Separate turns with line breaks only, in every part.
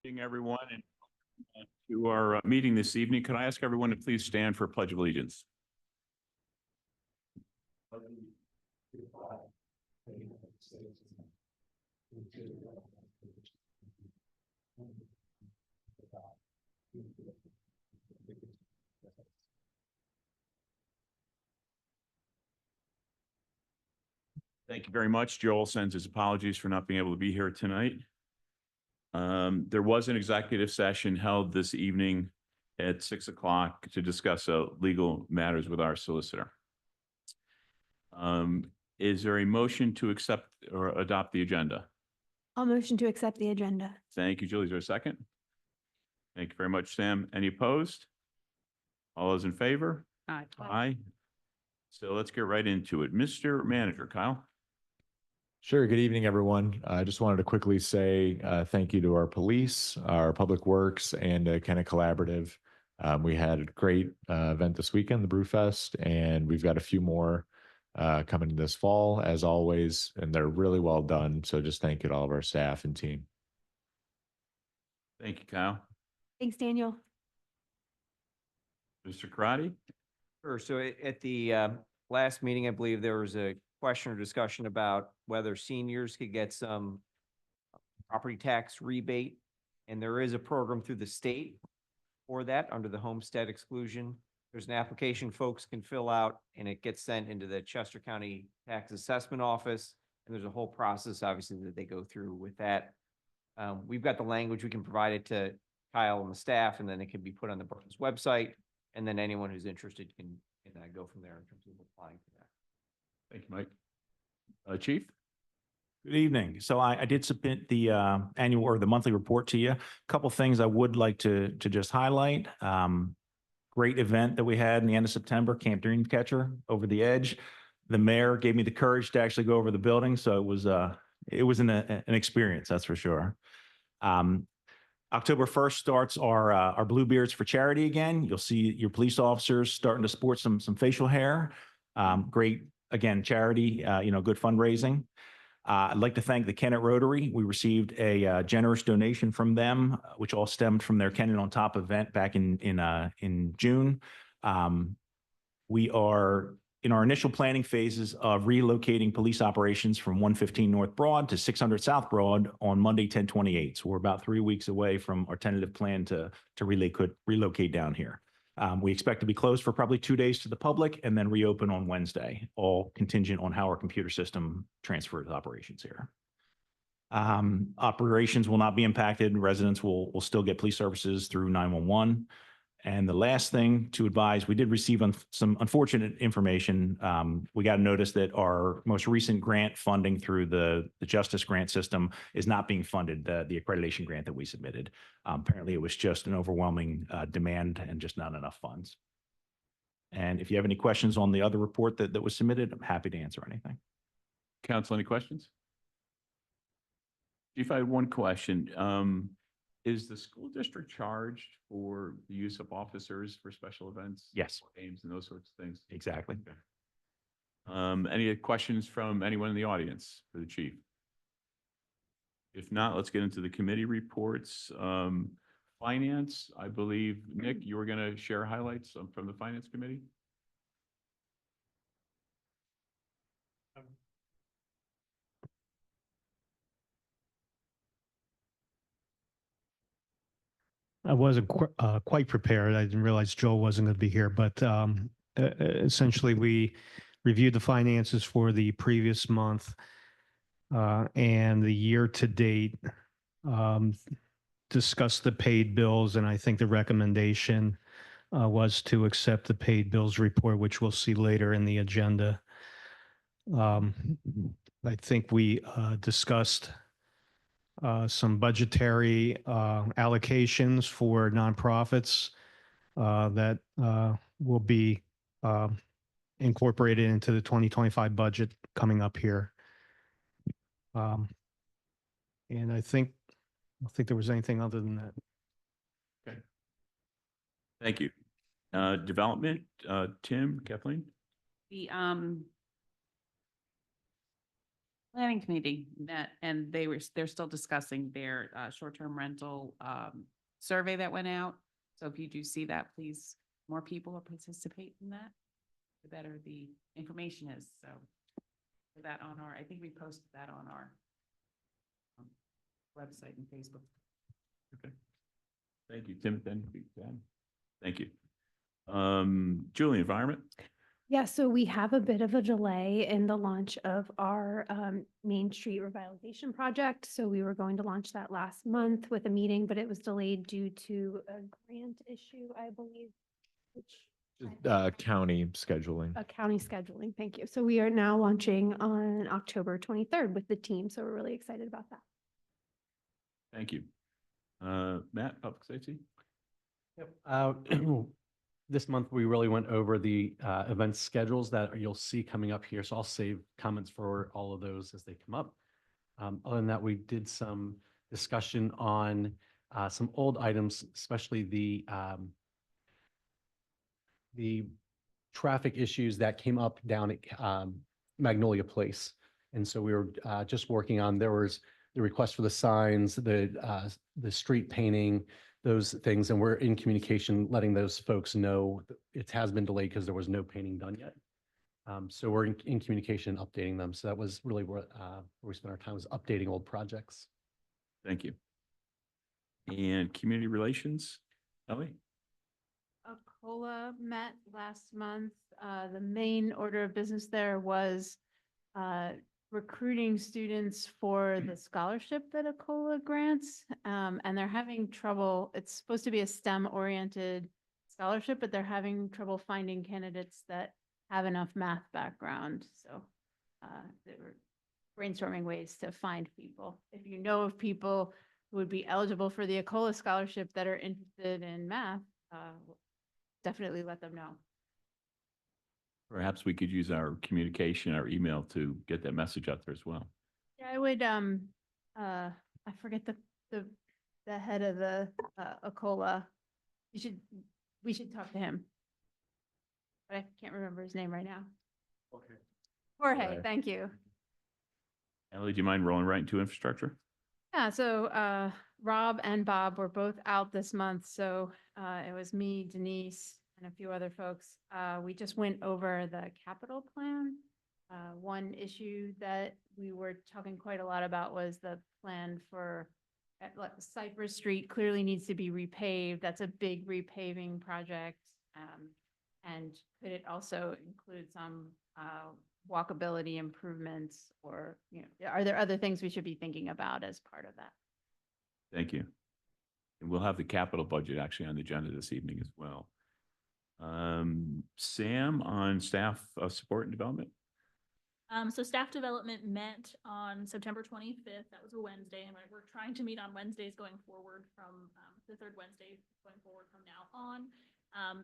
Evening, everyone, and to our meeting this evening. Could I ask everyone to please stand for a pledge of allegiance? Thank you very much. Joel sends his apologies for not being able to be here tonight. There was an executive session held this evening at 6 o'clock to discuss legal matters with our solicitor. Is there a motion to accept or adopt the agenda?
I'll motion to accept the agenda.
Thank you, Julie. Is there a second? Thank you very much, Sam. Any opposed? All those in favor?
Aye.
Aye. So let's get right into it. Mr. Manager, Kyle.
Sure. Good evening, everyone. I just wanted to quickly say thank you to our police, our public works, and Kennet Collaborative. We had a great event this weekend, the Brewfest, and we've got a few more coming this fall, as always, and they're really well done. So just thank you to all of our staff and team.
Thank you, Kyle.
Thanks, Daniel.
Mr. Karate?
Sure. So at the last meeting, I believe there was a question or discussion about whether seniors could get some property tax rebate. And there is a program through the state for that under the homestead exclusion. There's an application folks can fill out and it gets sent into the Chester County Tax Assessment Office. And there's a whole process, obviously, that they go through with that. We've got the language. We can provide it to Kyle and the staff, and then it can be put on the borough's website. And then anyone who's interested can go from there in terms of applying for that.
Thank you, Mike. Chief?
Good evening. So I did submit the annual or the monthly report to you. A couple things I would like to just highlight. Great event that we had in the end of September, Camp Dreamcatcher Over the Edge. The mayor gave me the courage to actually go over the building, so it was an experience, that's for sure. October 1st starts our Bluebeards for Charity again. You'll see your police officers starting to sport some facial hair. Great, again, charity, good fundraising. I'd like to thank the Kennet Rotary. We received a generous donation from them, which all stemmed from their Kennet on Top event back in June. We are in our initial planning phases of relocating police operations from 115 North Broad to 600 South Broad on Monday, 10/28. So we're about 3 weeks away from our tentative plan to relocate down here. We expect to be closed for probably 2 days to the public and then reopen on Wednesday, all contingent on how our computer system transfers operations here. Operations will not be impacted. Residents will still get police services through 911. And the last thing to advise, we did receive some unfortunate information. We got a notice that our most recent grant funding through the Justice Grant System is not being funded, the accreditation grant that we submitted. Apparently, it was just an overwhelming demand and just not enough funds. And if you have any questions on the other report that was submitted, I'm happy to answer anything.
Council, any questions? Chief, I had one question. Is the school district charged for the use of officers for special events?
Yes.
Games and those sorts of things?
Exactly.
Okay. Any questions from anyone in the audience for the chief? If not, let's get into the committee reports. Finance, I believe, Nick, you were going to share highlights from the Finance Committee?
I wasn't quite prepared. I didn't realize Joel wasn't going to be here, but essentially we reviewed the finances for the previous month and the year to date, discussed the paid bills, and I think the recommendation was to accept the paid bills report, which we'll see later in the agenda. I think we discussed some budgetary allocations for nonprofits that will be incorporated into the 2025 budget coming up here. And I think there was anything other than that.
Okay. Thank you. Development, Tim, Kathleen?
The planning committee met and they're still discussing their short-term rental survey that went out. So if you do see that, please, more people will participate in that, the better the information is. So for that on our, I think we posted that on our website and Facebook.
Okay. Thank you, Tim. Thank you. Julie, environment?
Yeah, so we have a bit of a delay in the launch of our Main Street revitalization project. So we were going to launch that last month with a meeting, but it was delayed due to a grant issue, I believe, which
County scheduling.
a county scheduling. Thank you. So we are now launching on October 23rd with the team. So we're really excited about that.
Thank you. Matt, public safety?
Yep. This month, we really went over the event schedules that you'll see coming up here. So I'll save comments for all of those as they come up. Other than that, we did some discussion on some old items, especially the traffic issues that came up down at Magnolia Place. And so we were just working on, there was the request for the signs, the street painting, those things, and we're in communication, letting those folks know that it has been delayed because there was no painting done yet. So we're in communication, updating them. So that was really where we spent our time, was updating old projects.
Thank you. And community relations? Ellie?
Acola met last month. The main order of business there was recruiting students for the scholarship that Acola grants. And they're having trouble. It's supposed to be a STEM-oriented scholarship, but they're having trouble finding candidates that have enough math background. So they were brainstorming ways to find people. If you know of people who would be eligible for the Acola scholarship that are interested in math, definitely let them know.
Perhaps we could use our communication, our email to get that message out there as well.
Yeah, I would, I forget the head of the Acola. We should talk to him. But I can't remember his name right now.
Okay.
Jorge,
Jorge.
thank you.
Ellie, do you mind rolling right into infrastructure?
Yeah, so Rob and Bob were both out this month, so it was me, Denise, and a few other folks. We just went over the capital plan. One issue that we were talking quite a lot about was the plan for Cypress Street clearly needs to be repaved. That's a big repaving project. And could it also include some walkability improvements, or, you know, are there other things we should be thinking about as part of that?
Thank you. And we'll have the capital budget actually on the agenda this evening as well. Sam, on staff support and development?
So staff development met on September 25th. That was a Wednesday, and we're trying to meet on Wednesdays going forward from the third Wednesday going forward from now on.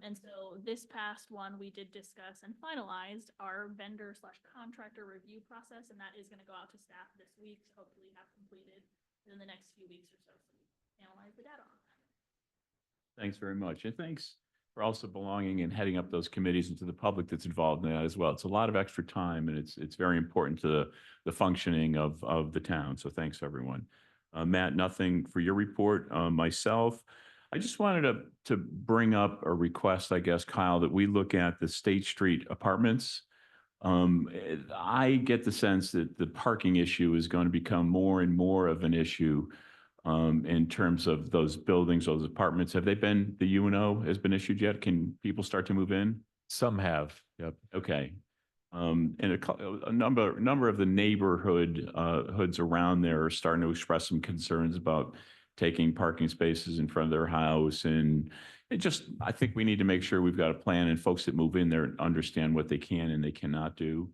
And so this past one, we did discuss and finalized our vendor/contractor review process, and that is going to go out to staff this week to hopefully have completed within the next few weeks or so. So we analyze the data on that.
Thanks very much. And thanks for also belonging and heading up those committees and to the public that's involved in that as well. It's a lot of extra time, and it's very important to the functioning of the town. So thanks, everyone. Matt, nothing for your report. Myself, I just wanted to bring up a request, I guess, Kyle, that we look at the State Street apartments. I get the sense that the parking issue is going to become more and more of an issue in terms of those buildings, those apartments. Have they been, the UNO has been issued yet? Can people start to move in?
Some have, yep.
Okay. And a number of the hoods around there are starting to express some concerns about taking parking spaces in front of their house. And I think we need to make sure we've got a plan, and folks that move in there understand what they can and they cannot do.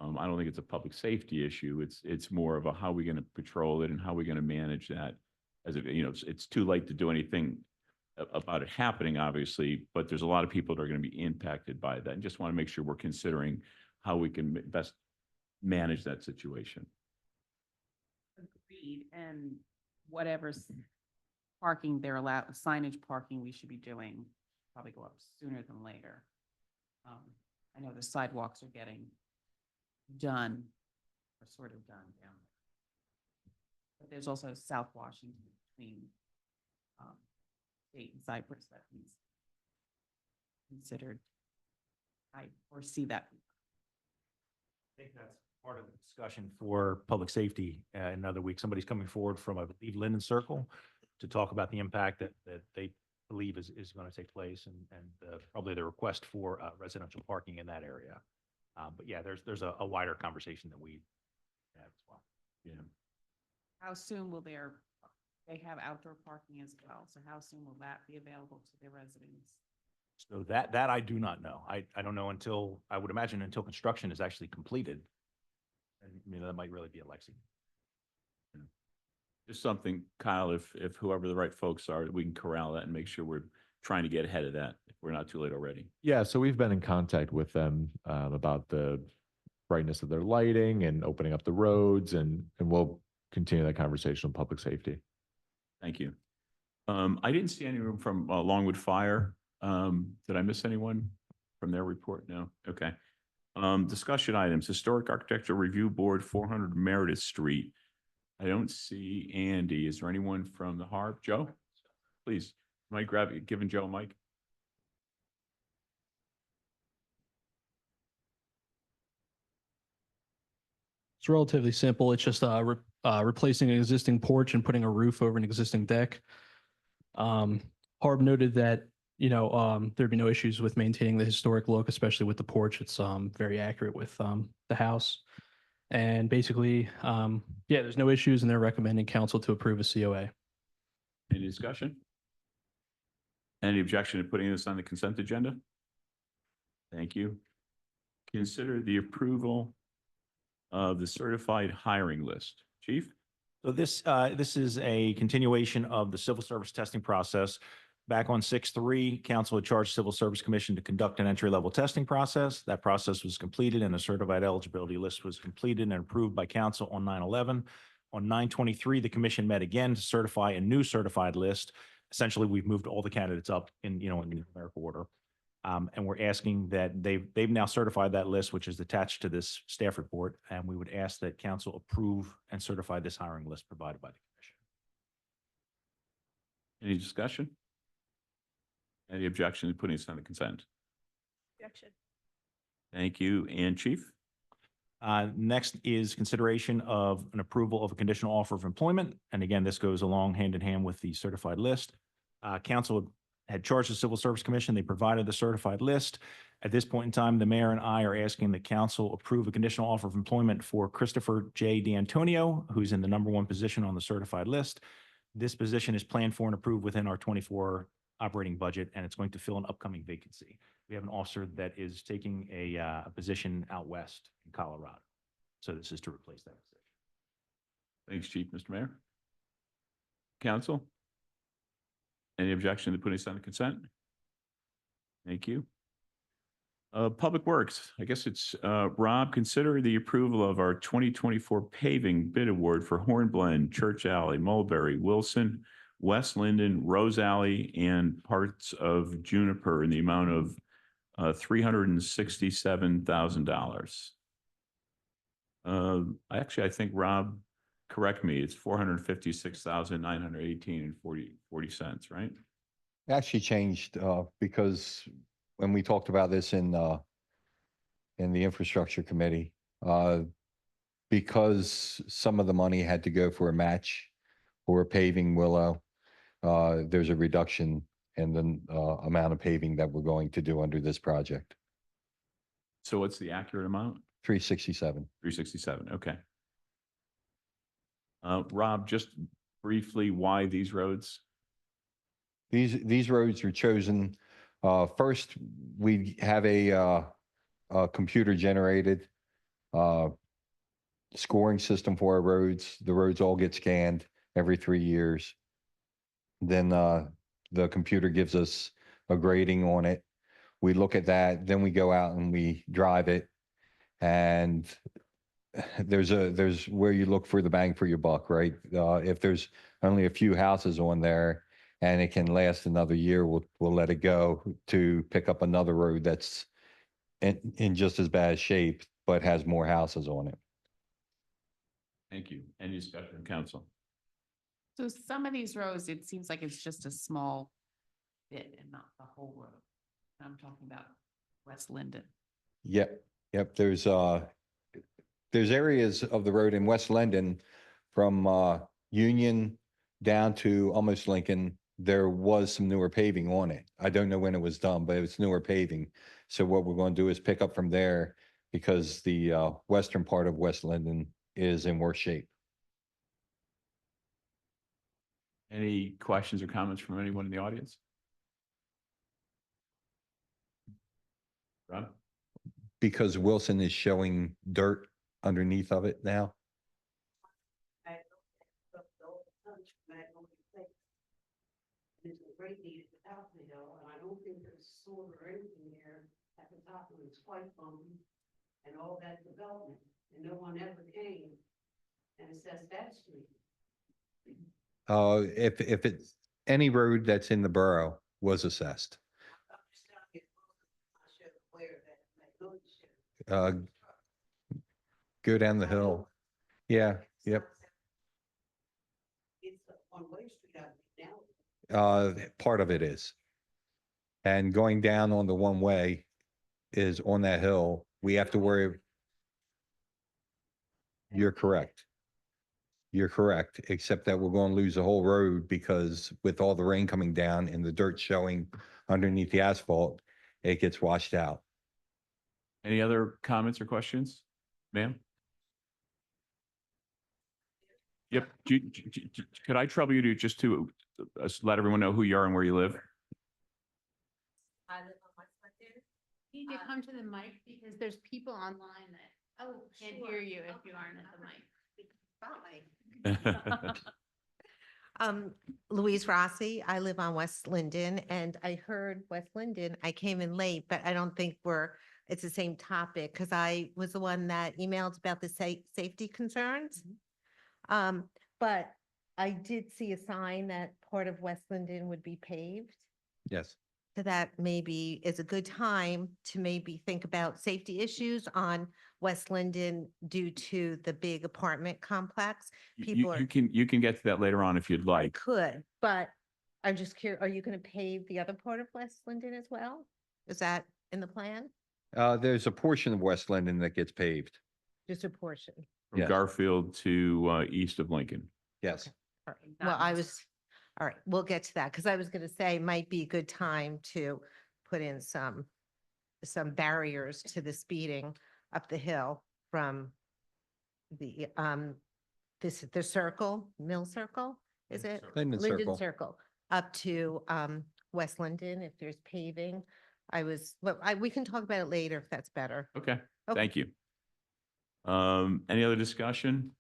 I don't think it's a public safety issue. It's more of a how are we going to patrol it and how are we going to manage that. As it's too late to do anything about it happening, obviously, but there's a lot of people that are going to be impacted by that, and just want to make sure we're considering how we can best manage that situation.
Agreed. And whatever's parking they're allowed, signage parking we should be doing, probably go up sooner than later. I know the sidewalks are getting done are sort of done down there. But there's also South Washington between State and Cypress that needs considered. I foresee that.
I think that's part of the discussion for public safety. Another week, somebody's coming forward from, I believe, Linden Circle to talk about the impact that they believe is going to take place and probably the request for residential parking in that area. But yeah, there's a wider conversation that we have as well.
Yeah.
How soon will they have outdoor parking as well? So how soon will that be available to their residents?
So that I do not know. I don't know until, I would imagine until construction is actually completed. And that might really be a Lexi.
Just something, Kyle, if whoever the right folks are, we can corral that and make sure we're trying to get ahead of that if we're not too late already.
Yeah, so we've been in contact with them about the brightness of their lighting and opening up the roads, and we'll continue that conversation on public safety.
Thank you. I didn't see anyone from Longwood Fire. Did I miss anyone from their report? No? Okay. Discussion items, Historic Architecture Review Board, 400 Meredith Street. I don't see Andy. Is there anyone from the Harp? Joe? Please, might grab it, giving Joe a mic.
It's relatively simple. It's just replacing an existing porch and putting a roof over an existing deck. Harb noted that, there'd be no issues with maintaining the historic look, especially with the porch. It's very accurate with the house. And basically, there's no issues, and they're recommending council to approve a COA.
Any discussion? Any objection to putting this on the consent agenda? Thank you. Consider the approval of the certified hiring list. Chief?
So this is a continuation of the civil service testing process. Back on 6/3, council had charged Civil Service Commission to conduct an entry-level testing process. That process was completed and a certified eligibility list was completed and approved by council on 9/11. On 9/23, the commission met again to certify a new certified list. Essentially, we've moved all the candidates up in numerical order. And we're asking that they've now certified that list, which is attached to this staff report. And we would ask that council approve and certify this hiring list provided by the commission.
Any discussion? Any objection to putting this on the consent?
Objection.
Thank you. And Chief?
Next is consideration of an approval of a conditional offer of employment. And again, this goes along hand in hand with the certified list. Council had charged the Civil Service Commission. They provided the certified list. At this point in time, the mayor and I are asking the council approve a conditional offer of employment for Christopher J. D'Antonio, who's in the #1 position on the certified list. This position is planned for and approved within our 24 operating budget, and it's going to fill an upcoming vacancy. We have an officer that is taking a position out west in Colorado. So this is to replace that position.
Thanks, Chief. Mr. Mayor? Council? Any objection to putting this on the consent? Thank you. Public Works, I guess it's Rob, consider the approval of our 2024 paving bid award for Hornblend, Church Alley, Mulberry, Wilson, West Linden, Rose Alley, and parts of Juniper in the amount of $367,000. Actually, I think Rob, correct me, it's $456,918.40, right?
It actually changed because when we talked about this in the infrastructure committee, because some of the money had to go for a match for paving Willow, there's a reduction in the amount of paving that we're going to do under this project.
So what's the accurate amount?
367.
367, okay. Rob, just briefly, why these roads?
These roads were chosen. First, we have a computer generated scoring system for our roads. The roads all get scanned every 3 years. Then the computer gives us a grading on it. We look at that, then we go out and we drive it. And there's where you look for the bang for your buck, right? If there's only a few houses on there and it can last another year, we'll let it go to pick up another road that's in just as bad shape, but has more houses on it.
Thank you. Any discussion from council?
So some of these roads, it seems like it's just a small bit and not the whole road. I'm talking about West Linden.
Yep, yep, there's areas of the road in West Linden from, Union down to almost Lincoln. There was some newer paving on it. I don't know when it was done, but it was newer paving. So what we're going to do is pick up from there because the, western part of West Linden is in worse shape.
Any questions or comments from anyone in the audience? Rob?
Because Wilson is showing dirt underneath of it now.
It's a great need at the top of the hill, and I don't think there's sewer or anything there at the top, and it's quite bumpy. And all that development, and no one ever came and assessed that street.
If it's any road that's in the borough was assessed.
I'm just telling you, I should aware that Magnolia should.
Go down the hill. Yeah, yep.
It's a one-way street out there now.
Part of it is. And going down on the one way is on that hill. We have to worry. You're correct. You're correct, except that we're going to lose the whole road because with all the rain coming down and the dirt showing underneath the asphalt, it gets washed out.
Any other comments or questions? Ma'am? Yep. Could I trouble you to just to let everyone know who you are and where you live?
I live on West Linden. You need to come to the mic because there's people online that can't hear you if you aren't at the mic.
Louise Rossi, I live on West Linden and I heard West Linden, I came in late, but I don't think it's the same topic because I was the one that emailed about the safety concerns. But I did see a sign that part of West Linden would be paved.
Yes.
So that maybe is a good time to maybe think about safety issues on West Linden due to the big apartment complex. People
You can get to that later on if you'd like.
could, but I'm just curious, are you going to pave the other part of West Linden as well? Is that in the plan?
There's a portion of West Linden that gets paved.
Just a portion?
From
Yes.
Garfield to east of Lincoln.
Yes.
All right. Well, all right, we'll get to that because I was going to say might be a good time to put in some barriers to the speeding up the hill from the circle, Mill Circle, is it?
Linden Circle.
Circle up to West Linden if there's paving. We can talk about it later if that's better.
Okay,
Okay.
thank you. Any other discussion?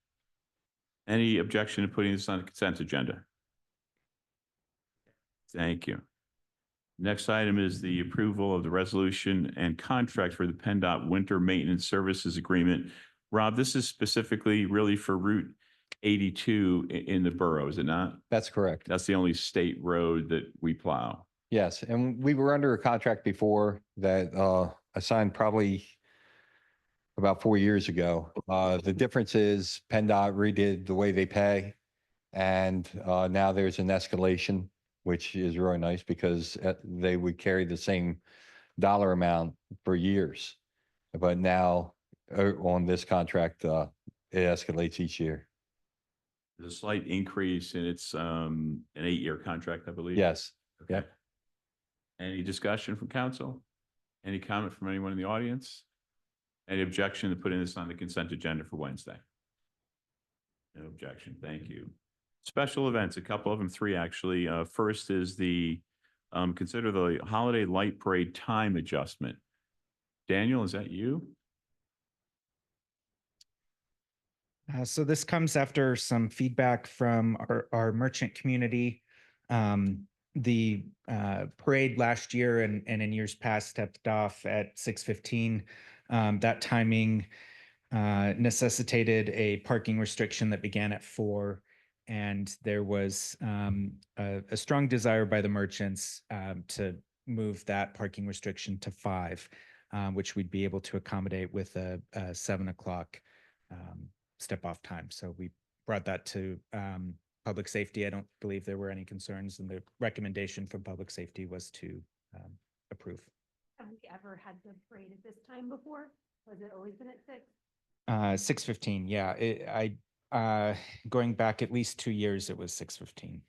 Any objection to putting this on the consent agenda? Thank you. Next item is the approval of the resolution and contract for the PennDOT Winter Maintenance Services Agreement. Rob, this is specifically really for Route 82 in the borough, is it not?
That's correct.
That's the only state road that we plow.
Yes, and we were under a contract before that I signed probably about 4 years ago. The difference is PennDOT redid the way they pay, and now there's an escalation, which is really nice because they would carry the same dollar amount for years. But now on this contract, it escalates each year.
There's a slight increase and it's an 8-year contract, I believe.
Yes.
Okay.
Yep.
Any discussion from council? Any comment from anyone in the audience? Any objection to putting this on the consent agenda for Wednesday? No objection. Thank you. Special events, a couple of them, 3 actually. First is the consider the holiday light parade time adjustment. Daniel, is that you?
So this comes after some feedback from our merchant community. The parade last year and in years past stepped off at 6:15. That timing necessitated a parking restriction that began at 4. And there was a strong desire by the merchants to move that parking restriction to 5, which we'd be able to accommodate with a 7 o'clock step off time. So we brought that to public safety. I don't believe there were any concerns, and the recommendation from public safety was to approve.
Have we ever had the parade at this time before? Has it always been at 6?
6:15, yeah. Going back at least 2 years, it was 6:15.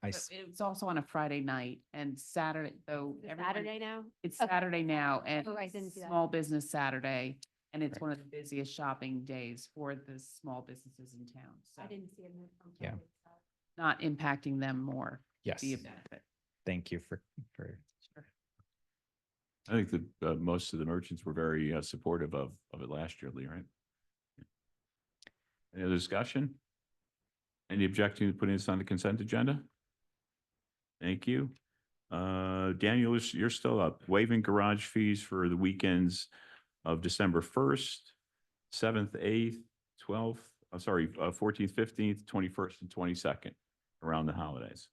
But it's also on a Friday night and Saturday, though.
Is it
everyone-
Saturday now?
It's
Okay.
Saturday now and
Oh, I didn't see that.
Small Business Saturday. And it's
Right.
one of the busiest shopping days for the small businesses in town. So
I didn't see it. On
Yeah.
Friday, so.
not impacting them more.
Yes.
Be a benefit.
Thank you for
Sure.
I think that most of the merchants were very supportive of it last year, Lee, right? Any other discussion? Any objection to putting this on the consent agenda? Thank you. Daniel, you're still up. Waiving garage fees for the weekends of December 1st, 7th, 8th, 12th, 14th, 15th, 21st, and 22nd around the holidays.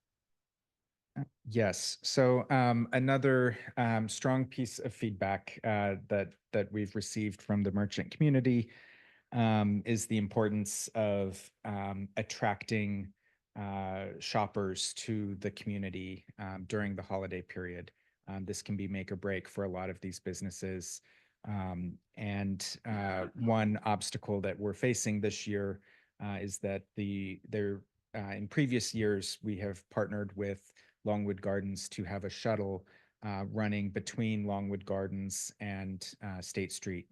Yes. So another strong piece of feedback that we've received from the merchant community is the importance of attracting shoppers to the community during the holiday period. This can be make or break for a lot of these businesses. And one obstacle that we're facing this year is that in previous years, we have partnered with Longwood Gardens to have a shuttle running between Longwood Gardens and State Street.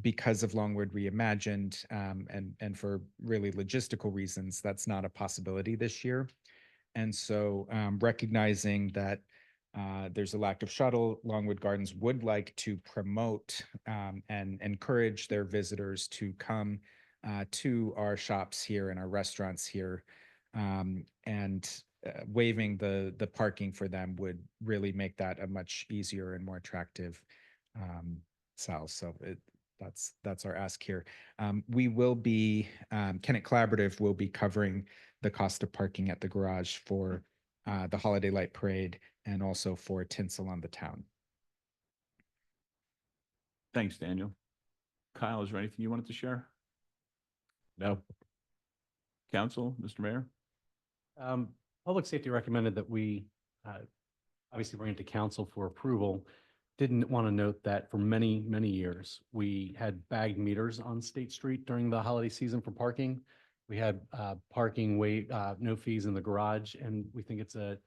Because of Longwood Reimagined and for really logistical reasons, that's not a possibility this year. And so recognizing that there's a lack of shuttle, Longwood Gardens would like to promote and encourage their visitors to come to our shops here and our restaurants here. And waiving the parking for them would really make that a much easier and more attractive sell. So that's our ask here. We will be, Kennett Collaborative will be covering the cost of parking at the garage for the Holiday Light Parade and also for Tinsel on the Town.
Thanks, Daniel. Kyle, is there anything you wanted to share?
No.
Council, Mr. Mayor?
Public safety recommended that we obviously bring it to council for approval. Didn't want to note that for many, many years, we had bagged meters on State Street during the holiday season for parking. We had parking no fees in the garage, and we think it's a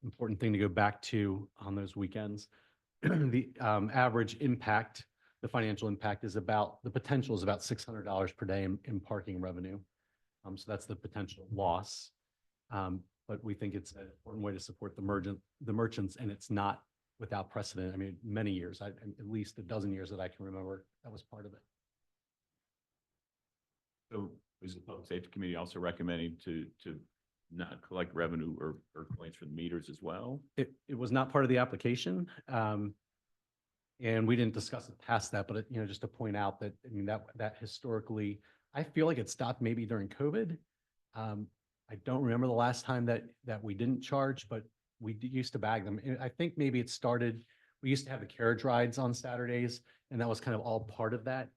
important thing to go back to on those weekends. The average impact, the financial impact the potential is about $600 per day in parking revenue. So that's the potential loss. But we think it's an important way to support the merchants, and it's not without precedent. I mean, many years, at least a dozen years that I can remember, that was part of it.
So is the Public Safety Committee also recommending to not collect revenue or complaints for the meters as well?
It was not part of the application. And we didn't discuss it past that, but just to point out that, I mean, that historically, I feel like it stopped maybe during COVID. I don't remember the last time that we didn't charge, but we used to bag them. And I think maybe it started, we used to have the carriage rides on Saturdays, and that was kind of all part of that.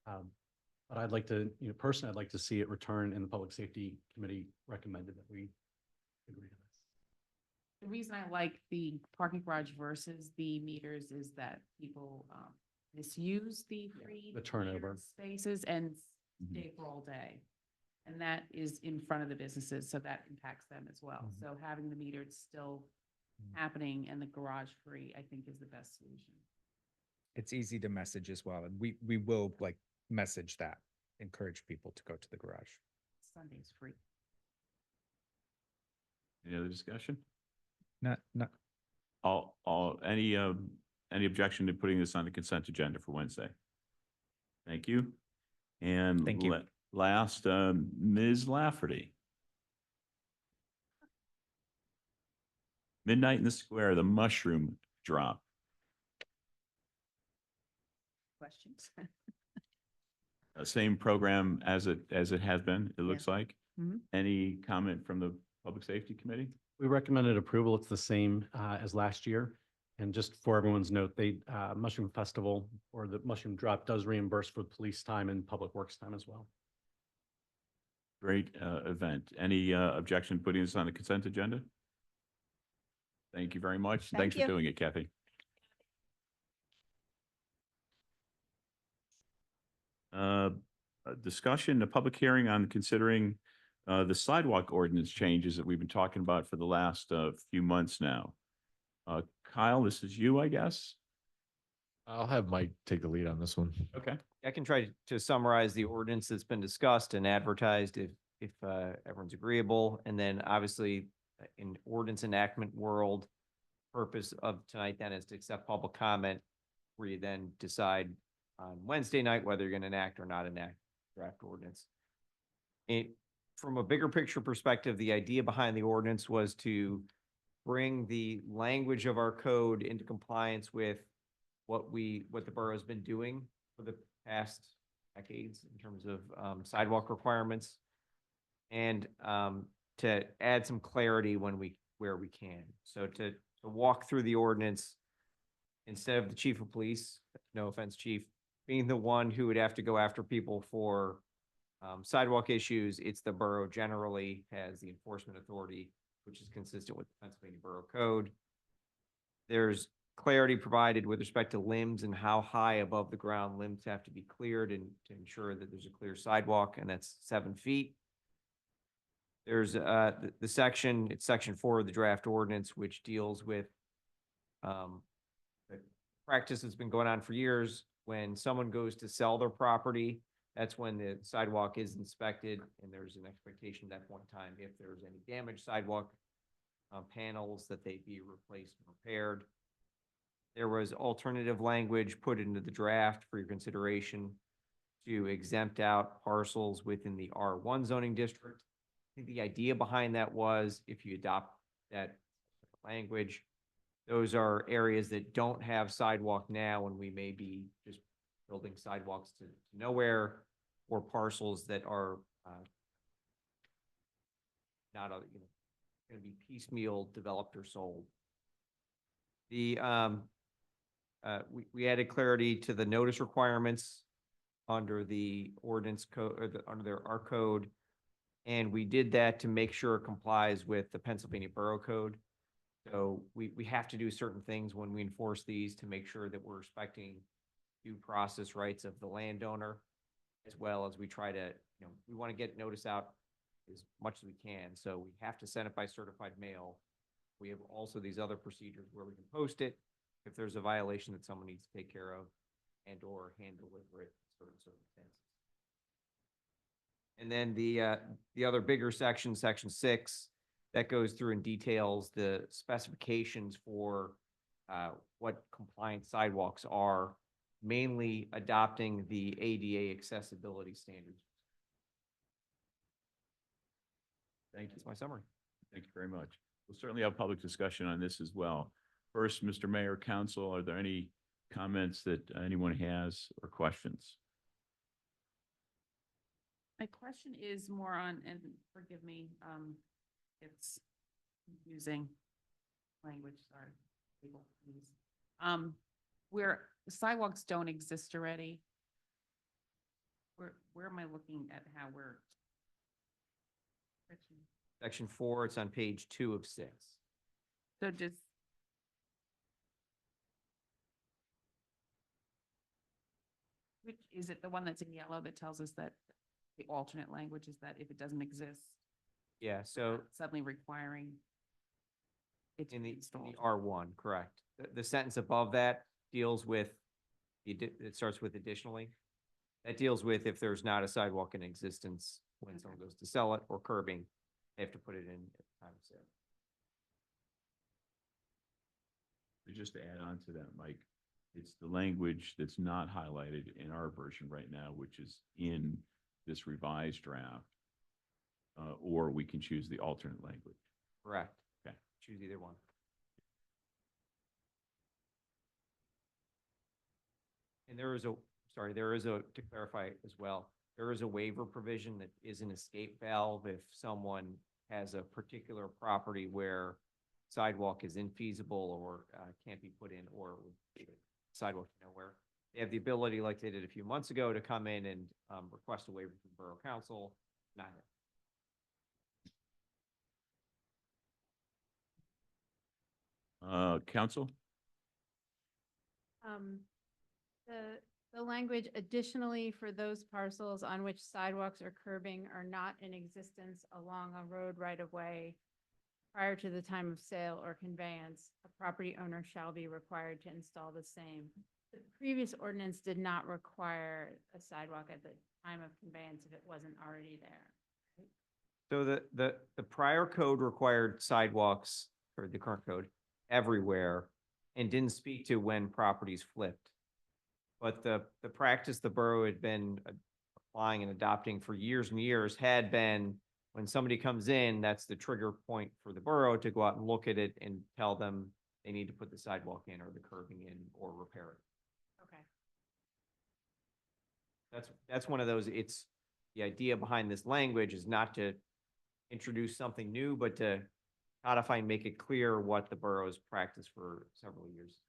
But I'd like to, personally, I'd like to see it return, and the Public Safety Committee recommended that we agree to this.
The reason I like the parking garage versus the meters is that people misuse the free
The turnover.
metered spaces and stay for all day. And that is in front of the businesses, so that impacts them as well. So having the metered still happening and the garage free, I think, is the best solution.
It's easy to message as well, and we will message that, encourage people to go to the garage.
Sunday's free.
Any other discussion?
Not
Any objection to putting this on the consent agenda for Wednesday? Thank you. And
Thank you.
Last, Ms. Lafferty. Midnight in the Square, the mushroom drop.
Questions?
Same program as it has been, it looks like.
Mhm.
Any comment from the Public Safety Committee?
We recommended approval. It's the same as last year. And just for everyone's note, Mushroom Festival or the Mushroom Drop does reimburse for police time and public works time as well.
Great event. Any objection to putting this on the consent agenda? Thank you very much.
Thank
Thanks for
you.
doing it, Kathy. A discussion, a public hearing on considering the sidewalk ordinance changes that we've been talking about for the last few months now. Kyle, this is you, I guess?
I'll have Mike take the lead on this one.
Okay.
I can try to summarize the ordinance that's been discussed and advertised if everyone's agreeable. And then obviously in ordinance enactment world, purpose of tonight then is to accept public comment where you then decide on Wednesday night whether you're going to enact or not enact draft ordinance. From a bigger picture perspective, the idea behind the ordinance was to bring the language of our code into compliance with what the borough has been doing for the past decades in terms of sidewalk requirements, and to add some clarity where we can. So to walk through the ordinance, instead of the chief of police, no offense, chief, being the one who would have to go after people for sidewalk issues, it's the borough generally has the enforcement authority, which is consistent with the Pennsylvania Borough Code. There's clarity provided with respect to limbs and how high above the ground limbs have to be cleared and to ensure that there's a clear sidewalk, and that's 7 feet. There's the section, it's section 4 of the draft ordinance, which deals with the practice that's been going on for years. When someone goes to sell their property, that's when the sidewalk is inspected, and there's an expectation at that point in time, if there's any damaged sidewalk panels, that they be replaced and repaired. There was alternative language put into the draft for your consideration to exempt out parcels within the R1 zoning district. I think the idea behind that was if you adopt that language, those are areas that don't have sidewalk now, and we may be just building sidewalks to nowhere, or parcels that are not going to be piecemeal developed or sold. The we added clarity to the notice requirements under the ordinance code, or under our code, and we did that to make sure it complies with the Pennsylvania Borough Code. So we have to do certain things when we enforce these to make sure that we're respecting due process rights of the landowner, as well as we try to, we want to get notice out as much as we can. So we have to send it by certified mail. We have also these other procedures where we can post it if there's a violation that someone needs to take care of, and or hand deliver it in certain circumstances. And then the other bigger section, section 6, that goes through and details the specifications for what compliant sidewalks are, mainly adopting the ADA accessibility standards.
Thank you.
That's my summary.
Thank you very much. We'll certainly have public discussion on this as well. First, Mr. Mayor, Council, are there any comments that anyone has or questions?
My question is more on, and forgive me, it's confusing language, sorry, people, please. Where sidewalks don't exist already, where am I looking at how we're?
Section 4, it's on page 2 of 6.
So just. Which, is it the one that's in yellow that tells us that the alternate language is that if it doesn't exist,
Yeah, so
suddenly requiring it to
in
be
the
installed?
R1, correct. The sentence above that deals with, it starts with additionally. That deals with if there's not a sidewalk in existence when someone goes to sell it, or curbing, they have to put it in at the time of sale.
Just to add on to that, Mike, it's the language that's not highlighted in our version right now, which is in this revised draft, or we can choose the alternate language.
Correct.
Okay.
Choose either one. And there is to clarify as well, there is a waiver provision that is an escape valve if someone has a particular property where sidewalk is infeasible or can't be put in, or sidewalk nowhere. They have the ability, like they did a few months ago, to come in and request a waiver from Borough Council. Not here.
Council?
The language additionally for those parcels on which sidewalks or curbing are not in existence along a road right of way prior to the time of sale or conveyance, a property owner shall be required to install the same. The previous ordinance did not require a sidewalk at the time of conveyance if it wasn't already there.
So the prior code required sidewalks, or the current code, everywhere, and didn't speak to when properties flipped. But the practice the borough had been applying and adopting for years and years had been, when somebody comes in, that's the trigger point for the borough to go out and look at it and tell them they need to put the sidewalk in or the curbing in or repair it.
Okay.
That's one of those, it's, the idea behind this language is not to introduce something new, but to codify and make it clear what the borough's practiced for several years.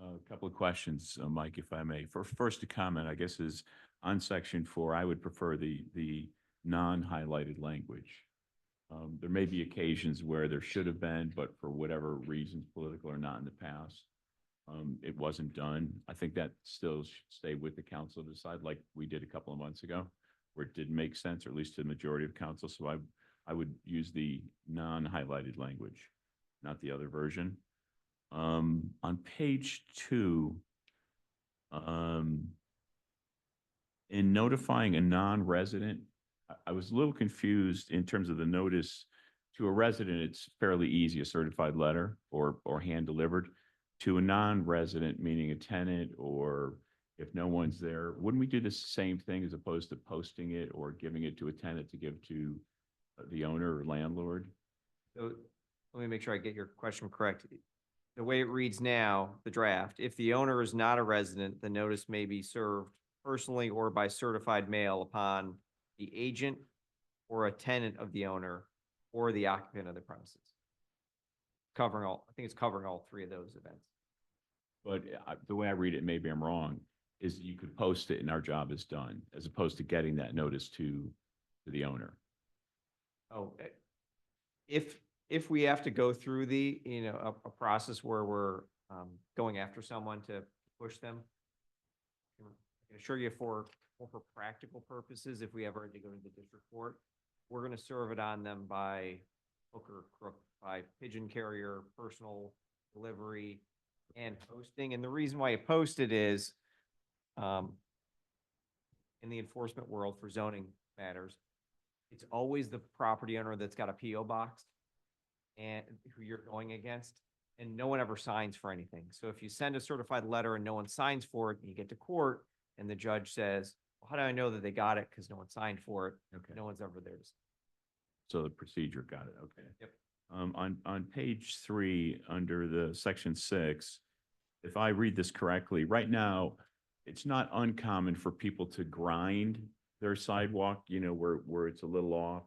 A couple of questions, Mike, if I may. First to comment, I guess, is on section 4, I would prefer the non-highlighted language. There may be occasions where there should have been, but for whatever reasons, political or not in the past, it wasn't done. I think that still should stay with the council to decide, like we did a couple of months ago, where it didn't make sense, or at least to the majority of council. So I would use the non-highlighted language, not the other version. On page 2, in notifying a non-resident, I was a little confused in terms of the notice. To a resident, it's fairly easy, a certified letter or hand delivered. To a non-resident, meaning a tenant, or if no one's there, wouldn't we do the same thing as opposed to posting it or giving it to a tenant to give to the owner or landlord?
So let me make sure I get your question correct. The way it reads now, the draft, if the owner is not a resident, the notice may be served personally or by certified mail upon the agent or a tenant of the owner or the occupant of the premises. Covering all, I think it's covering all three of those events.
But the way I read it, maybe I'm wrong, is you could post it and our job is done, as opposed to getting that notice to the owner.
Oh, if we have to go through the, a process where we're going after someone to push them, I can assure you for practical purposes, if we ever had to go to the district court, we're going to serve it on them by hook or crook, by pigeon carrier, personal delivery, and posting. And the reason why you post it is, in the enforcement world for zoning matters, it's always the property owner that's got a PO box and who you're going against, and no one ever signs for anything. So if you send a certified letter and no one signs for it, and you get to court and the judge says, well, how do I know that they got it? Because no one signed for it.
Okay.
No one's ever there to sign.
So the procedure, got it, okay.
Yep.
On page 3, under the section 6, if I read this correctly, right now, it's not uncommon for people to grind their sidewalk, where it's a little off.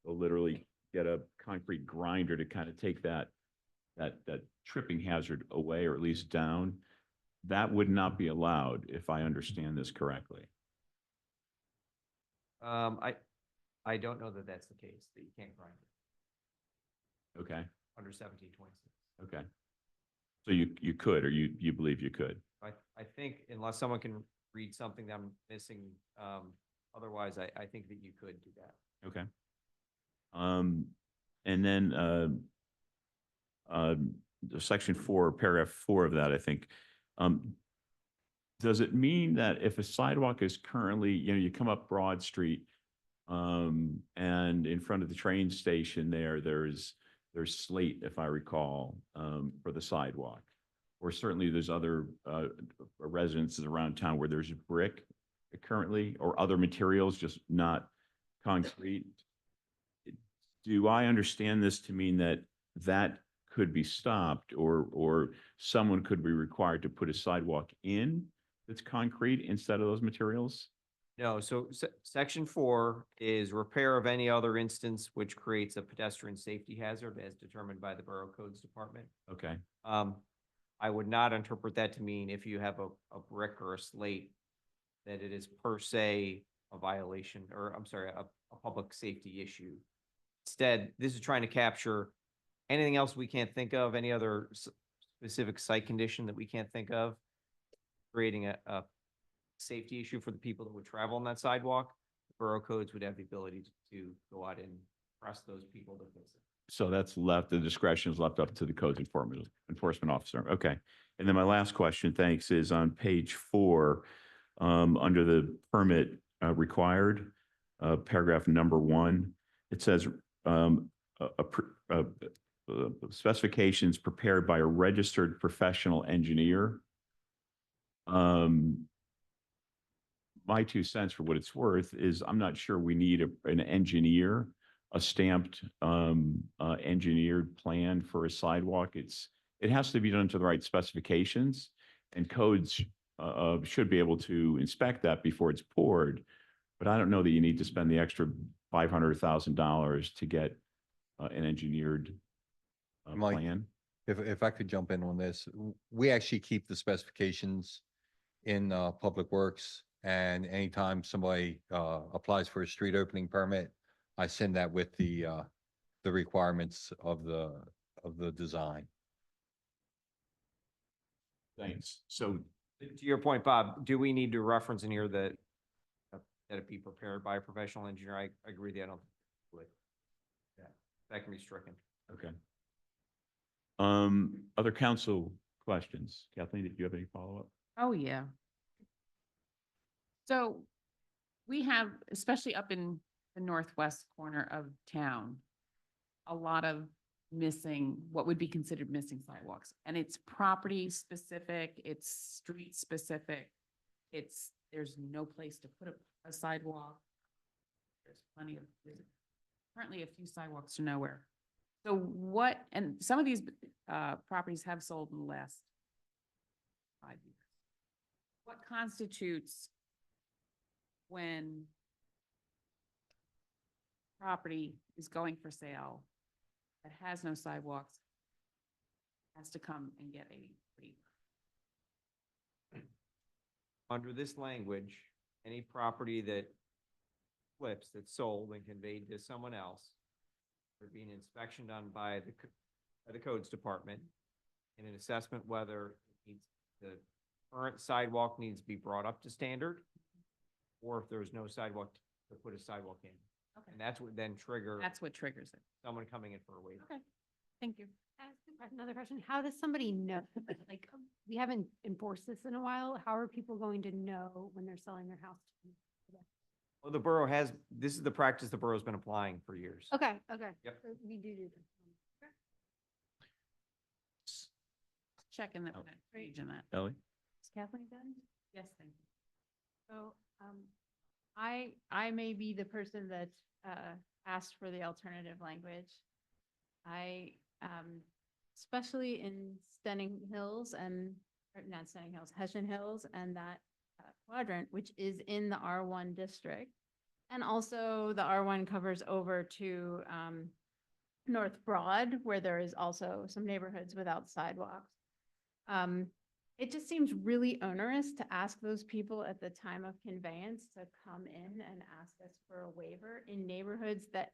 They'll literally get a concrete grinder to kind of take that tripping hazard away, or at least down. That would not be allowed, if I understand this correctly.
I don't know that that's the case, that you can't grind it
Okay,
under 1726.
okay. So you could, or you believe you could?
I think unless someone can read something that I'm missing, otherwise I think that you could do that.
Okay. And then the section 4, paragraph 4 of that, I think, does it mean that if a sidewalk is currently, you come up Broad Street, and in front of the train station there's slate, if I recall, for the sidewalk, or certainly there's other residences around town where there's brick currently, or other materials, just not concrete. Do I understand this to mean that could be stopped, or someone could be required to put a sidewalk in that's concrete instead of those materials?
No, so section 4 is repair of any other instance which creates a pedestrian safety hazard as determined by the Borough Codes Department.
Okay,
I would not interpret that to mean if you have a brick or a slate, that it is per se a violation, or I'm sorry, a public safety issue. Instead, this is trying to capture anything else we can't think of, any other specific site condition that we can't think of, creating a safety issue for the people that would travel on that sidewalk. The Borough Codes would have the ability to go out and press those people to fix it.
so that's left, the discretion is left up to the codes enforcement officer. Okay. And then my last question, thanks, is on page 4, under the permit required, paragraph number 1, it says specifications prepared by a registered professional engineer. My 2 cents, for what it's worth, is I'm not sure we need an engineer, a stamped engineered plan for a sidewalk. It has to be done to the right specifications, and codes should be able to inspect that before it's poured. But I don't know that you need to spend the extra $500,000 to get an engineered
Mike,
plan.
If I could jump in on this, we actually keep the specifications in Public Works. And anytime somebody applies for a street opening permit, I send that with the requirements of the design.
Thanks. So
To your point, Bob, do we need to reference in here that it be prepared by a professional engineer? I agree that I don't would. Yeah, that can be stricken.
okay. Other council questions? Kathleen, did you have any follow-up?
Oh, yeah. So we have, especially up in the northwest corner of town, a lot of missing, what would be considered missing sidewalks. And it's property specific, it's street specific. There's no place to put a sidewalk. There's currently a few sidewalks to nowhere. So and some of these properties have sold in the last 5 years. What constitutes when property is going for sale that has no sidewalks, has to come and get a waiver?
Under this language, any property that flips, that's sold and conveyed to someone else, there'd be an inspection done by the codes department and an assessment whether the current sidewalk needs to be brought up to standard, or if there's no sidewalk to put a sidewalk in.
Okay.
And that's what then
That's what triggers it.
someone coming in for a waiver.
Okay, thank you.
Another question, how does somebody know, like, we haven't enforced this in a while, how are people going to know when they're selling their house?
Well, this is the practice the borough's been applying for years.
Okay, okay.
Yep.
So we do this.
Checking that page in that.
Ellie?
Is Kathleen done?
Yes, thank you.
So, I may be the person that, asked for the alternative language. Especially in Stunning Hills or not Stunning Hills, Hessian Hills and that quadrant, which is in the R1 district. And also the R1 covers over to, North Broad, where there is also some neighborhoods without sidewalks. It just seems really onerous to ask those people at the time of conveyance to come in and ask us for a waiver in neighborhoods that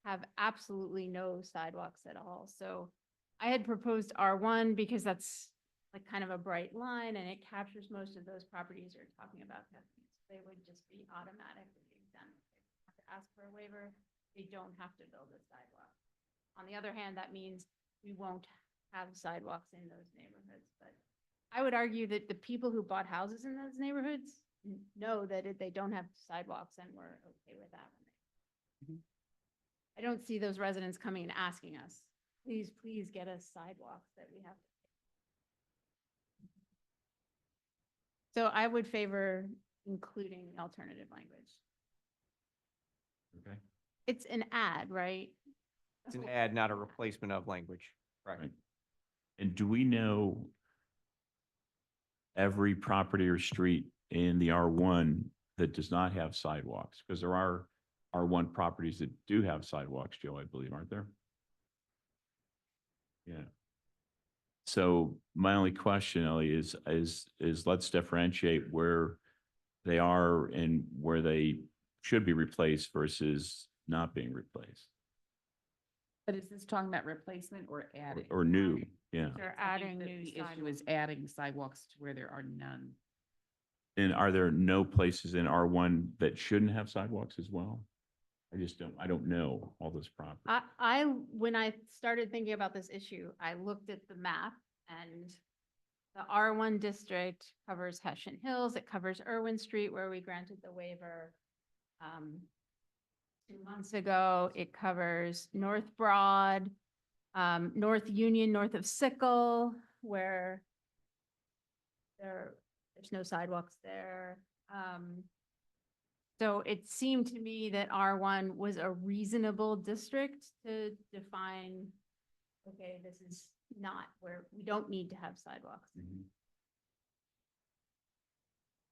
have absolutely no sidewalks at all. So I had proposed R1 because that's like kind of a bright line and it captures most of those properties you're talking about. They would just be automatically exempt. They don't have to ask for a waiver. They don't have to build a sidewalk. On the other hand, that means we won't have sidewalks in those neighborhoods, but I would argue that the people who bought houses in those neighborhoods know that they don't have sidewalks and we're okay with that. I don't see those residents coming and asking us, please get us sidewalks that we have. So I would favor including alternative language.
Okay.
It's an ad, right?
It's an add, not a replacement of language. Correct.
Right. And do we know every property or street in the R1 that does not have sidewalks? Because there are R1 properties that do have sidewalks, Joe, I believe, aren't there? Yeah. So my only question, Ellie, is let's differentiate where they are and where they should be replaced versus not being replaced
But is this talking about replacement or adding?
or new, yeah.
They're
I think
adding
that
new
the issue
sidewalks.
is adding sidewalks to where there are none.
And are there no places in R1 that shouldn't have sidewalks as well? I don't know all this property.
When I started thinking about this issue, I looked at the map and the R1 district covers Hessian Hills, it covers Irwin Street where we granted the waiver 2 months ago. It covers North Broad, North Union, north of Sickle, where there's no sidewalks there. So it seemed to me that R1 was a reasonable district to define, okay, this is not where we don't need to have sidewalks.
Mhm.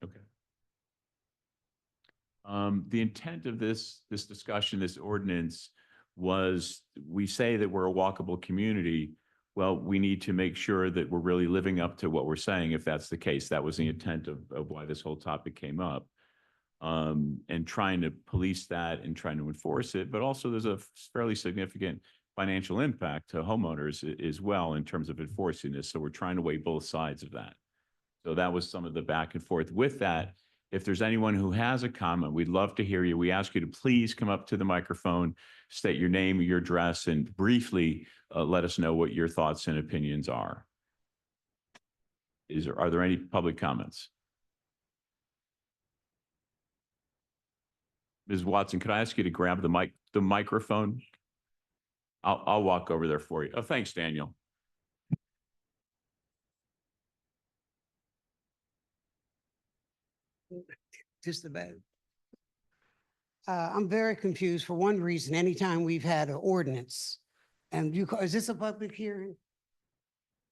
Okay. The intent of this discussion, this ordinance was, we say that we're a walkable community. Well, we need to make sure that we're really living up to what we're saying, if that's the case. That was the intent of why this whole topic came up. And trying to police that and trying to enforce it, but also there's a fairly significant financial impact to homeowners as well in terms of enforcing this. So we're trying to weigh both sides of that. So that was some of the back and forth with that. If there's anyone who has a comment, we'd love to hear you. We ask you to please come up to the microphone, state your name, your address, and briefly let us know what your thoughts and opinions are. Are there any public comments? Ms. Watson, could I ask you to grab the microphone? I'll walk over there for you. Oh, thanks, Daniel.
Just about. I'm very confused for one reason. Anytime we've had an ordinance, and is this a public hearing?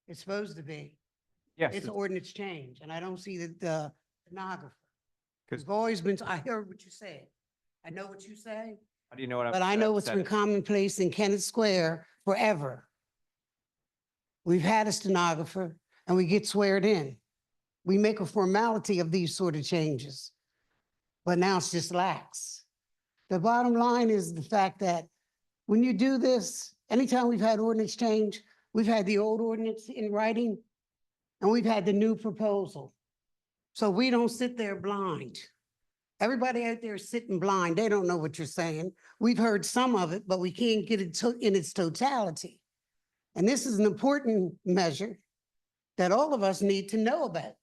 It's supposed to be.
Yes,
It's an ordinance change, and I don't see the stenographer.
'Cause-
We've always been, I heard what you said. I know what you say,
how do you know what I'm?
but I know it's
said
been
it?
commonplace in Kennett Square forever. We've had a stenographer and we get sweared in. We make a formality of these sort of changes. But now it's just lax. The bottom line is the fact that when you do this, anytime we've had ordinance change, we've had the old ordinance in writing and we've had the new proposal. So we don't sit there blind. Everybody out there is sitting blind. They don't know what you're saying. We've heard some of it, but we can't get it in its totality. And this is an important measure that all of us need to know about.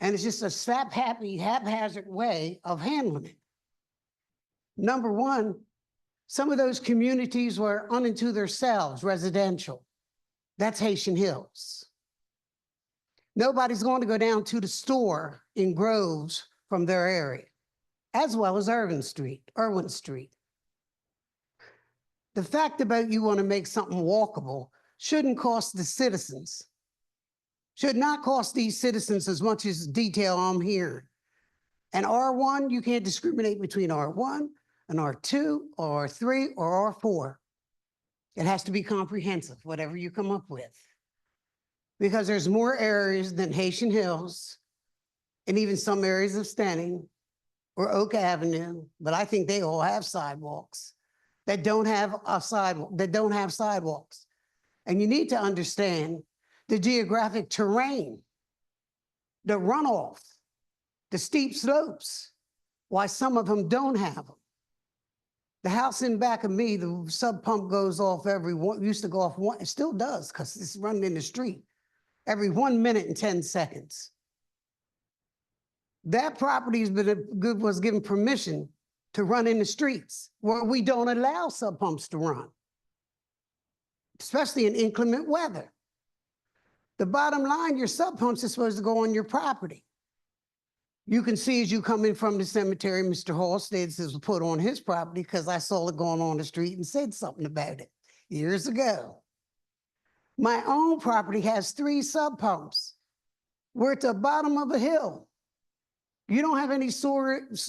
And it's just a haphazard way of handling it. Number one, some of those communities were unto themselves, residential. That's Haitian Hills. Nobody's going to go down to the store in Groves from their area, as well as Irwin Street. The fact about you want to make something walkable shouldn't cost the citizens. Should not cost these citizens as much as detail I'm hearing. And R1, you can't discriminate between R1 and R2 or R3 or R4. It has to be comprehensive, whatever you come up with. Because there's more areas than Haitian Hills and even some areas of Stenning or Oak Avenue, but I think they all have sidewalks that don't have sidewalks. And you need to understand the geographic terrain, the runoff, the steep slopes, why some of them don't have them. The house in back of me, the sub pump goes off used to go off one, it still does because it's running in the street, every 1 minute and 10 seconds. That property was given permission to run in the streets where we don't allow sub pumps to run, especially in inclement weather. The bottom line, your sub pumps are supposed to go on your property. You can see as you come in from the cemetery, Mr. Halstead's was put on his property because I saw it going on the street and said something about it years ago. My own property has 3 sub pumps. We're at the bottom of a hill. You don't have any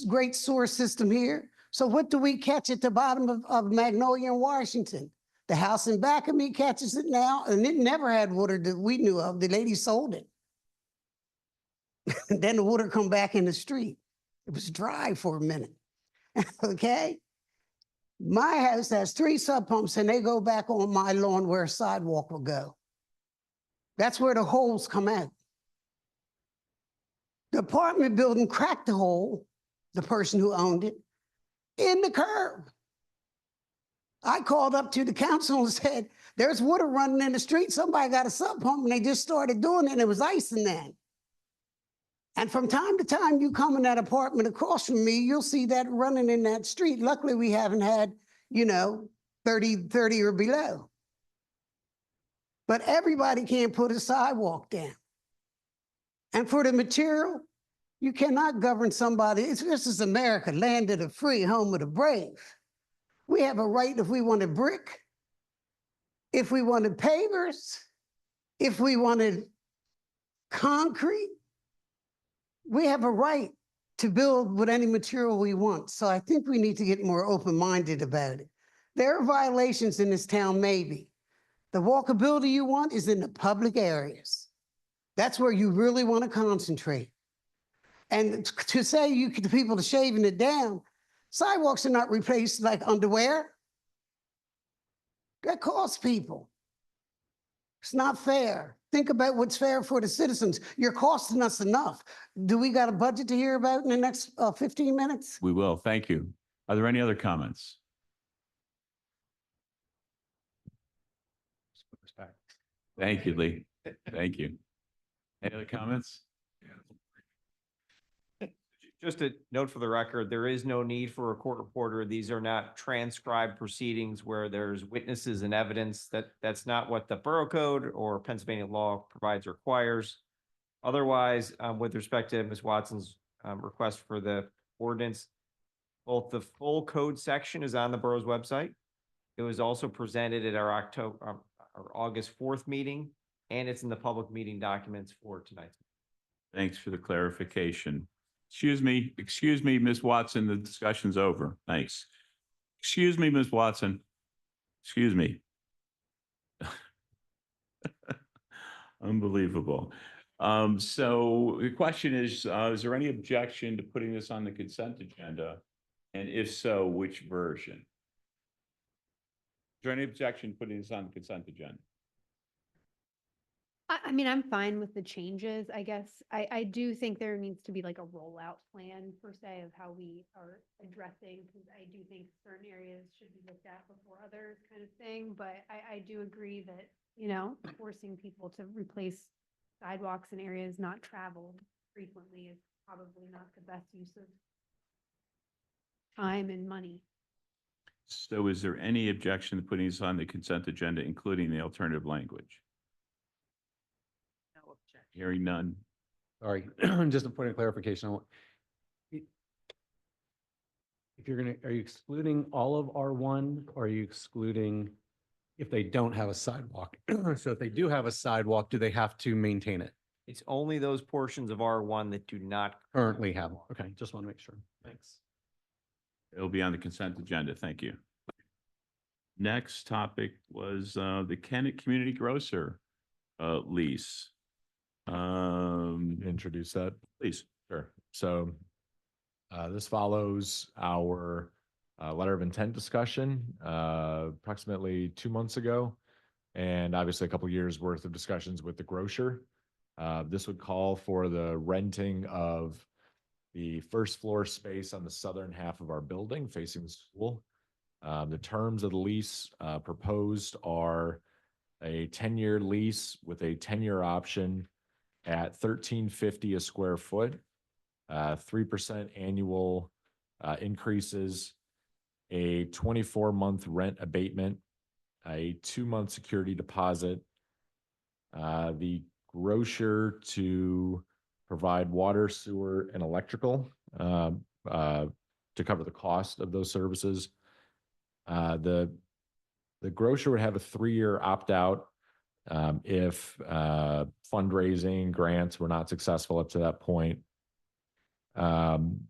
great sewer system here. So what do we catch at the bottom of Magnolia in Washington? The house in back of me catches it now, and it never had water that we knew of. The lady sold it. And then the water come back in the street. It was dry for a minute. Okay? My house has 3 sub pumps and they go back on my lawn where a sidewalk will go. That's where the holes come out. The apartment building cracked the hole, the person who owned it, in the curb. I called up to the council and said, there's water running in the street. Somebody got a sub pump and they just started doing it and it was ice in that. And from time to time, you come in that apartment across from me, you'll see that running in that street. Luckily, we haven't had, 30 or below. But everybody can't put a sidewalk down. And for the material, you cannot govern somebody. This is America, land of the free, home of the brave. We have a right if we wanted brick, if we wanted pavers, if we wanted concrete. We have a right to build with any material we want. So I think we need to get more open-minded about it. There are violations in this town, maybe. The walkability you want is in the public areas. That's where you really want to concentrate. And to say you the people are shaving it down, sidewalks are not replaced like underwear. That costs people. It's not fair. Think about what's fair for the citizens. You're costing us enough. Do we got a budget to hear about in the next 15 minutes?
We will. Thank you. Are there any other comments? Thank you, Lee. Thank you. Any other comments?
Just a note for the record, there is no need for a court reporter. These are not transcribed proceedings where there's witnesses and evidence. That's not what the Borough Code or Pennsylvania law provides or requires. Otherwise, with respect to Ms. Watson's request for the ordinance, both the full code section is on the borough's website. It was also presented at our August 4th meeting, and it's in the public meeting documents for tonight's.
Thanks for the clarification. Excuse me, Ms. Watson, the discussion's over. Thanks. Excuse me, Ms. Watson. Excuse me. Unbelievable. So the question is there any objection to putting this on the consent agenda? And if so, which version? Is there any objection to putting this on the consent agenda?
I mean, I'm fine with the changes, I guess. I do think there needs to be like a rollout plan per se of how we are addressing, because I do think certain areas should be looked at before others kind of thing. But I do agree that, forcing people to replace sidewalks in areas not traveled frequently is probably not the best use of time and money.
So is there any objection to putting this on the consent agenda, including the alternative language?
No objection.
Hearing none.
Sorry, just a point of clarification. If are you excluding all of R1 or are you excluding if they don't have a sidewalk? So if they do have a sidewalk, do they have to maintain it?
It's only those portions of R1 that do not
Currently have one. Okay, just want to make sure. Thanks.
It'll be on the consent agenda. Thank you. Next topic was the Kennett Community Grocer lease.
Introduce that.
Please.
Sure. So this follows our letter of intent discussion approximately 2 months ago, and obviously a couple years worth of discussions with the grocer. This would call for the renting of the first floor space on the southern half of our building facing the school. The terms of the lease proposed are a 10-year lease with a 10-year option at $13.50 a square foot, 3% annual increases, a 24-month rent abatement, a 2-month security deposit, the grocer to provide water, sewer, and electrical to cover the cost of those services. The grocer would have a 3-year opt-out if fundraising grants were not successful up to that point. Um,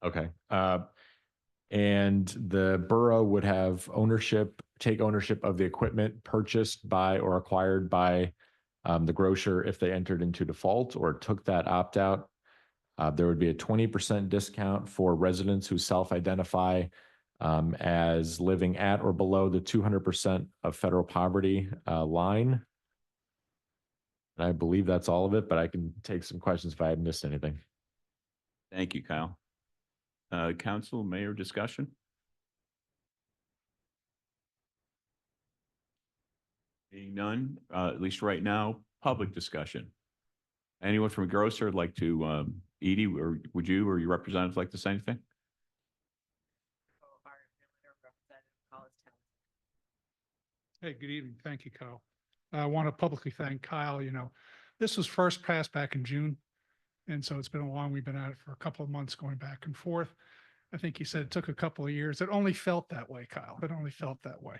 okay. And the borough would have take ownership of the equipment purchased by or acquired by the grocer if they entered into default or took that opt-out. There would be a 20% discount for residents who self-identify as living at or below the 200% of federal poverty line. And I believe that's all of it, but I can take some questions if I had missed anything.
Thank you, Kyle. Council, mayor, discussion? Being none, at least right now, public discussion. Anyone from a grocer would like to, Edie, or would you or your representative like to say anything?
Hey, good evening. Thank you, Kyle. I want to publicly thank Kyle. You know, this was first passed back in June. And so it's been a long, we've been at it for a couple of months going back and forth. I think he said it took a couple of years. It only felt that way, Kyle. It only felt that way.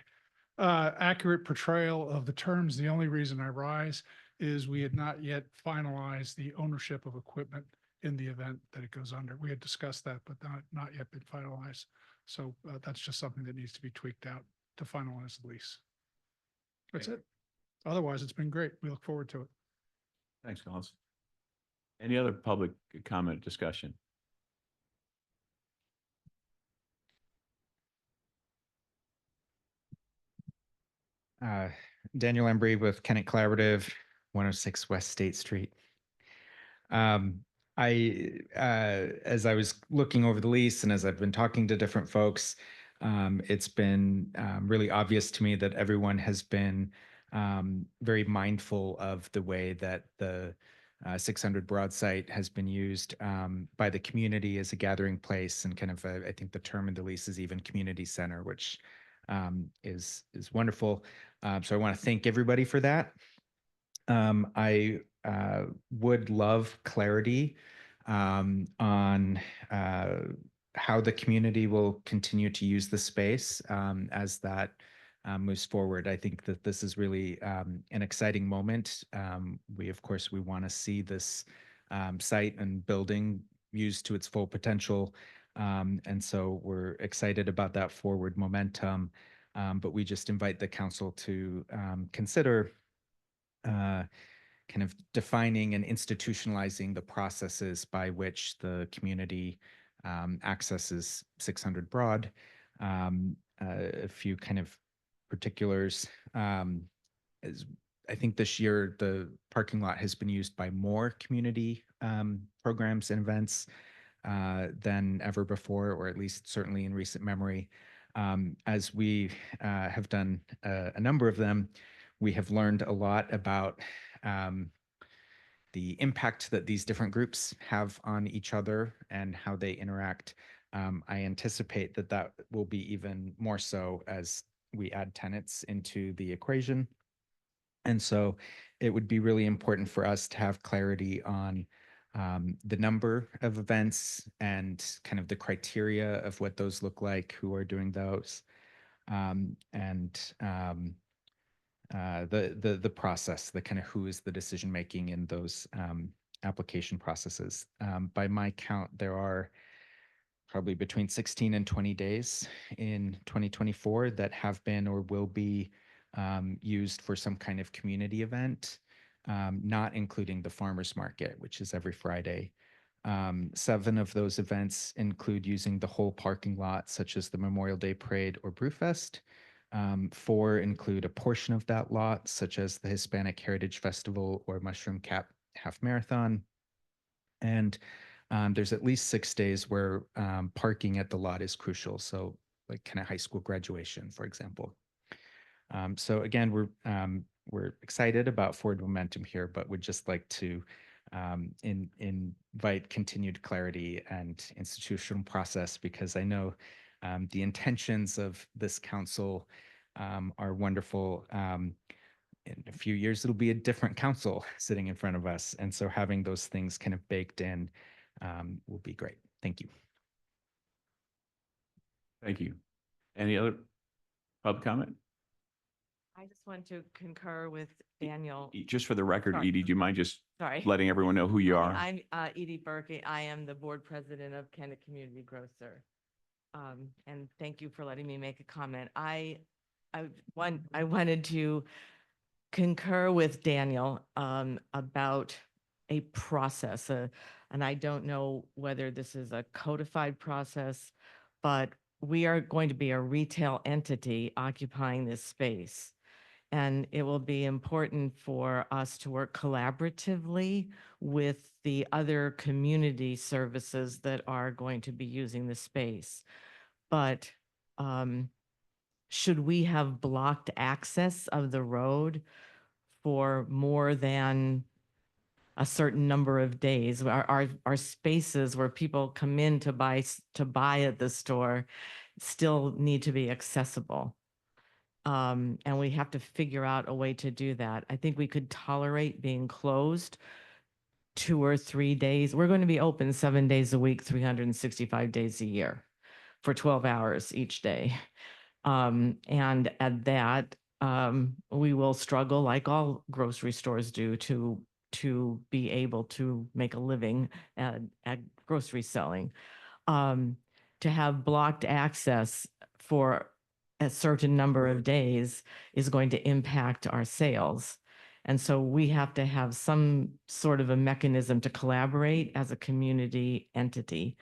Accurate portrayal of the terms. The only reason I rise is we had not yet finalized the ownership of equipment in the event that it goes under. We had discussed that, but not yet been finalized. So that's just something that needs to be tweaked out to finalize the lease. That's it. Otherwise, it's been great. We look forward to it.
Thanks, Collins. Any other public comment, discussion?
Daniel Embry with Kennett Collaborative, 106 West State Street. As I was looking over the lease and as I've been talking to different folks, it's been really obvious to me that everyone has been very mindful of the way that the 600 Broad site has been used by the community as a gathering place, and kind of I think the term in the lease is even community center, which is wonderful. So I want to thank everybody for that. I would love clarity on how the community will continue to use the space as that moves forward. I think that this is really an exciting moment. Of course, we want to see this site and building used to its full potential. And so we're excited about that forward momentum. But we just invite the council to consider kind of defining and institutionalizing the processes by which the community accesses 600 Broad. A few kind of particulars. I think this year the parking lot has been used by more community programs and events than ever before, or at least certainly in recent memory. As we have done a number of them, we have learned a lot about the impact that these different groups have on each other and how they interact. I anticipate that that will be even more so as we add tenants into the equation. And so it would be really important for us to have clarity on the number of events and kind of the criteria of what those look like, who are doing those, and the process, the kind of who is the decision making in those application processes. By my count, there are probably between 16 and 20 days in 2024 that have been or will be used for some kind of community event, not including the farmers market, which is every Friday. 7 of those events include using the whole parking lot, such as the Memorial Day Parade or Brewfest. 4 include a portion of that lot, such as the Hispanic Heritage Festival or Mushroom Cap Half Marathon. And there's at least 6 days where parking at the lot is crucial. So like kind of high school graduation, for example. So again, we're excited about forward momentum here, but would just like to invite continued clarity and institutional process, because I know the intentions of this council are wonderful. In a few years, it'll be a different council sitting in front of us. And so having those things kind of baked in will be great. Thank you.
Thank you. Any other public comment?
I just want to concur with Daniel.
Just for the record,
Sorry.
Edie, do you mind just
Sorry.
letting everyone know who you are?
I'm Edie Berkey. I am the board president of Kennet Community Grocer. And thank you for letting me make a comment. I wanted to concur with Daniel about a process, and I don't know whether this is a codified process, but we are going to be a retail entity occupying this space. And it will be important for us to work collaboratively with the other community services that are going to be using the space. But should we have blocked access of the road for more than a certain number of days? Our spaces where people come in to buy at the store still need to be accessible. And we have to figure out a way to do that. I think we could tolerate being closed 2 or 3 days. We're going to be open 7 days a week, 365 days a year for 12 hours each day. And at that, we will struggle like all grocery stores do to be able to make a living at grocery selling. To have blocked access for a certain number of days is going to impact our sales. And so we have to have some sort of a mechanism to collaborate as a community entity.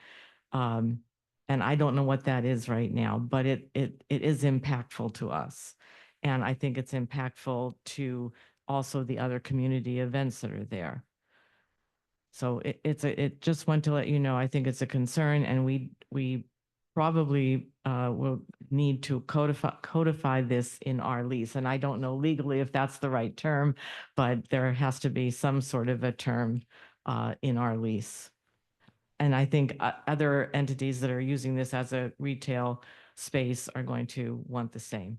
And I don't know what that is right now, but it is impactful to us. And I think it's impactful to also the other community events that are there. So it just want to let you know, I think it's a concern, and we probably will need to codify this in our lease. And I don't know legally if that's the right term, but there has to be some sort of a term in our lease. And I think other entities that are using this as a retail space are going to want the same.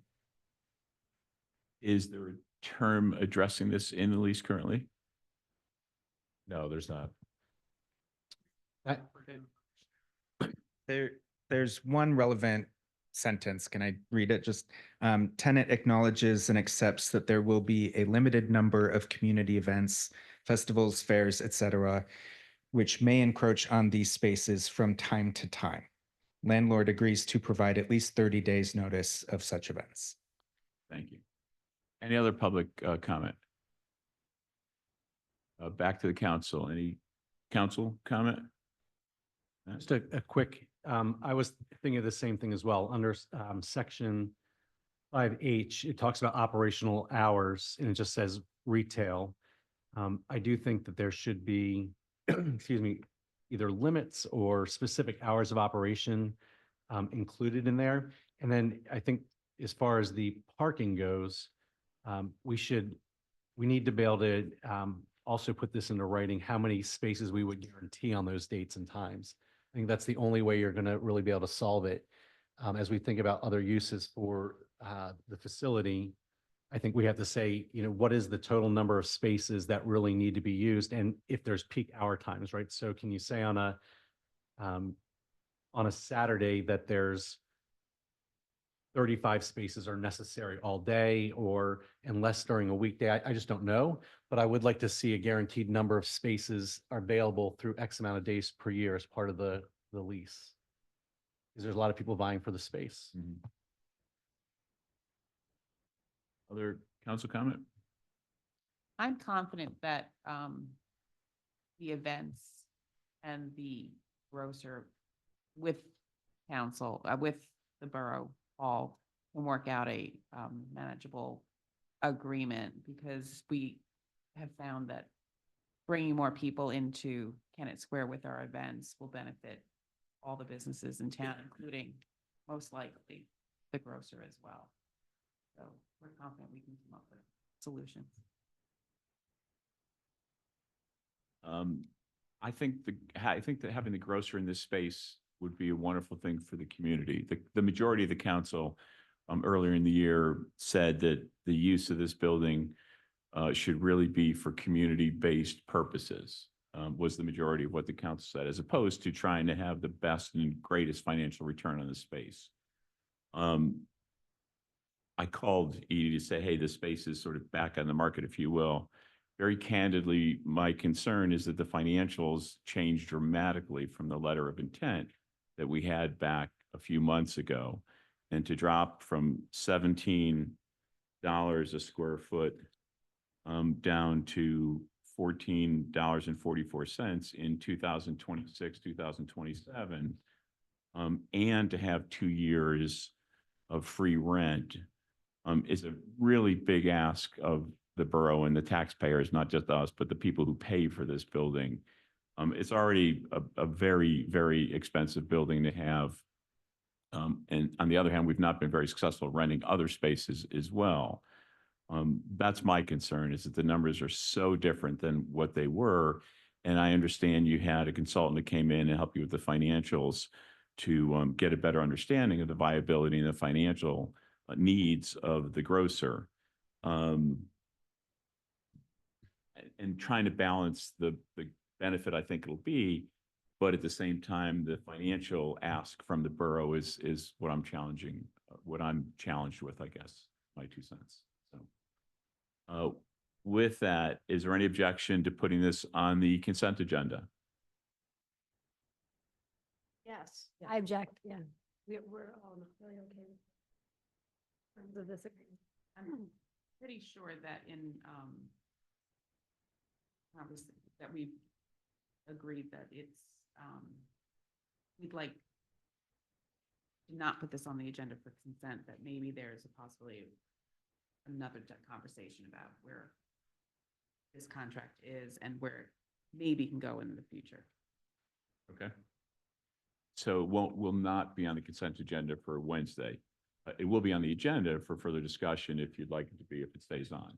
Is there a term addressing this in the lease currently?
No, there's not.
There's one relevant sentence. Can I read it? Just tenant acknowledges and accepts that there will be a limited number of community events, festivals, fairs, etc., which may encroach on these spaces from time to time. Landlord agrees to provide at least 30 days notice of such events.
Thank you. Any other public comment? Back to the council. Any council comment?
Just a quick, I was thinking of the same thing as well. Under section 5H, it talks about operational hours and it just says retail. I do think that there should be, excuse me, either limits or specific hours of operation included in there. And then I think as far as the parking goes, we need to be able to also put this into writing, how many spaces we would guarantee on those dates and times. I think that's the only way you're going to really be able to solve it. As we think about other uses for the facility, I think we have to say, what is the total number of spaces that really need to be used? And if there's peak hour times, right? So can you say on a Saturday that there's 35 spaces are necessary all day, or unless during a weekday? I just don't know, but I would like to see a guaranteed number of spaces are available through X amount of days per year as part of the lease. Because there's a lot of people vying for the space.
Other council comment?
I'm confident that the events and the grocer with council, with the borough, all can work out a manageable agreement, because we have found that bringing more people into Kennett Square with our events will benefit all the businesses in town, including most likely the grocer as well. So we're confident we can come up with solutions.
I think that having the grocer in this space would be a wonderful thing for the community. The majority of the council earlier in the year said that the use of this building should really be for community-based purposes, was the majority of what the council said, as opposed to trying to have the best and greatest financial return on the space. I called Edie to say, hey, this space is sort of back on the market, if you will. Very candidly, my concern is that the financials changed dramatically from the letter of intent that we had back a few months ago. And to drop from $17 a square foot down to $14.44 in 2026, 2027, and to have 2 years of free rent is a really big ask of the borough and the taxpayers, not just us, but the people who pay for this building. It's already a very, very expensive building to have. And on the other hand, we've not been very successful renting other spaces as well. That's my concern, is that the numbers are so different than what they were. And I understand you had a consultant that came in and helped you with the financials to get a better understanding of the viability and the financial needs of the grocer. And trying to balance the benefit I think it'll be, but at the same time, the financial ask from the borough is what I'm challenged with, I guess, my 2 cents. So, with that, is there any objection to putting this on the consent agenda?
Yes, I object, yeah. We're all not really okay with terms of this agreement.
I'm pretty sure that in, that we've agreed that it's, we'd like to not put this on the agenda for consent, that maybe there's a possibility of another conversation about where this contract is and where it maybe can go in the future.
Okay. So it will not be on the consent agenda for Wednesday. It will be on the agenda for further discussion if you'd like it to be, if it stays on.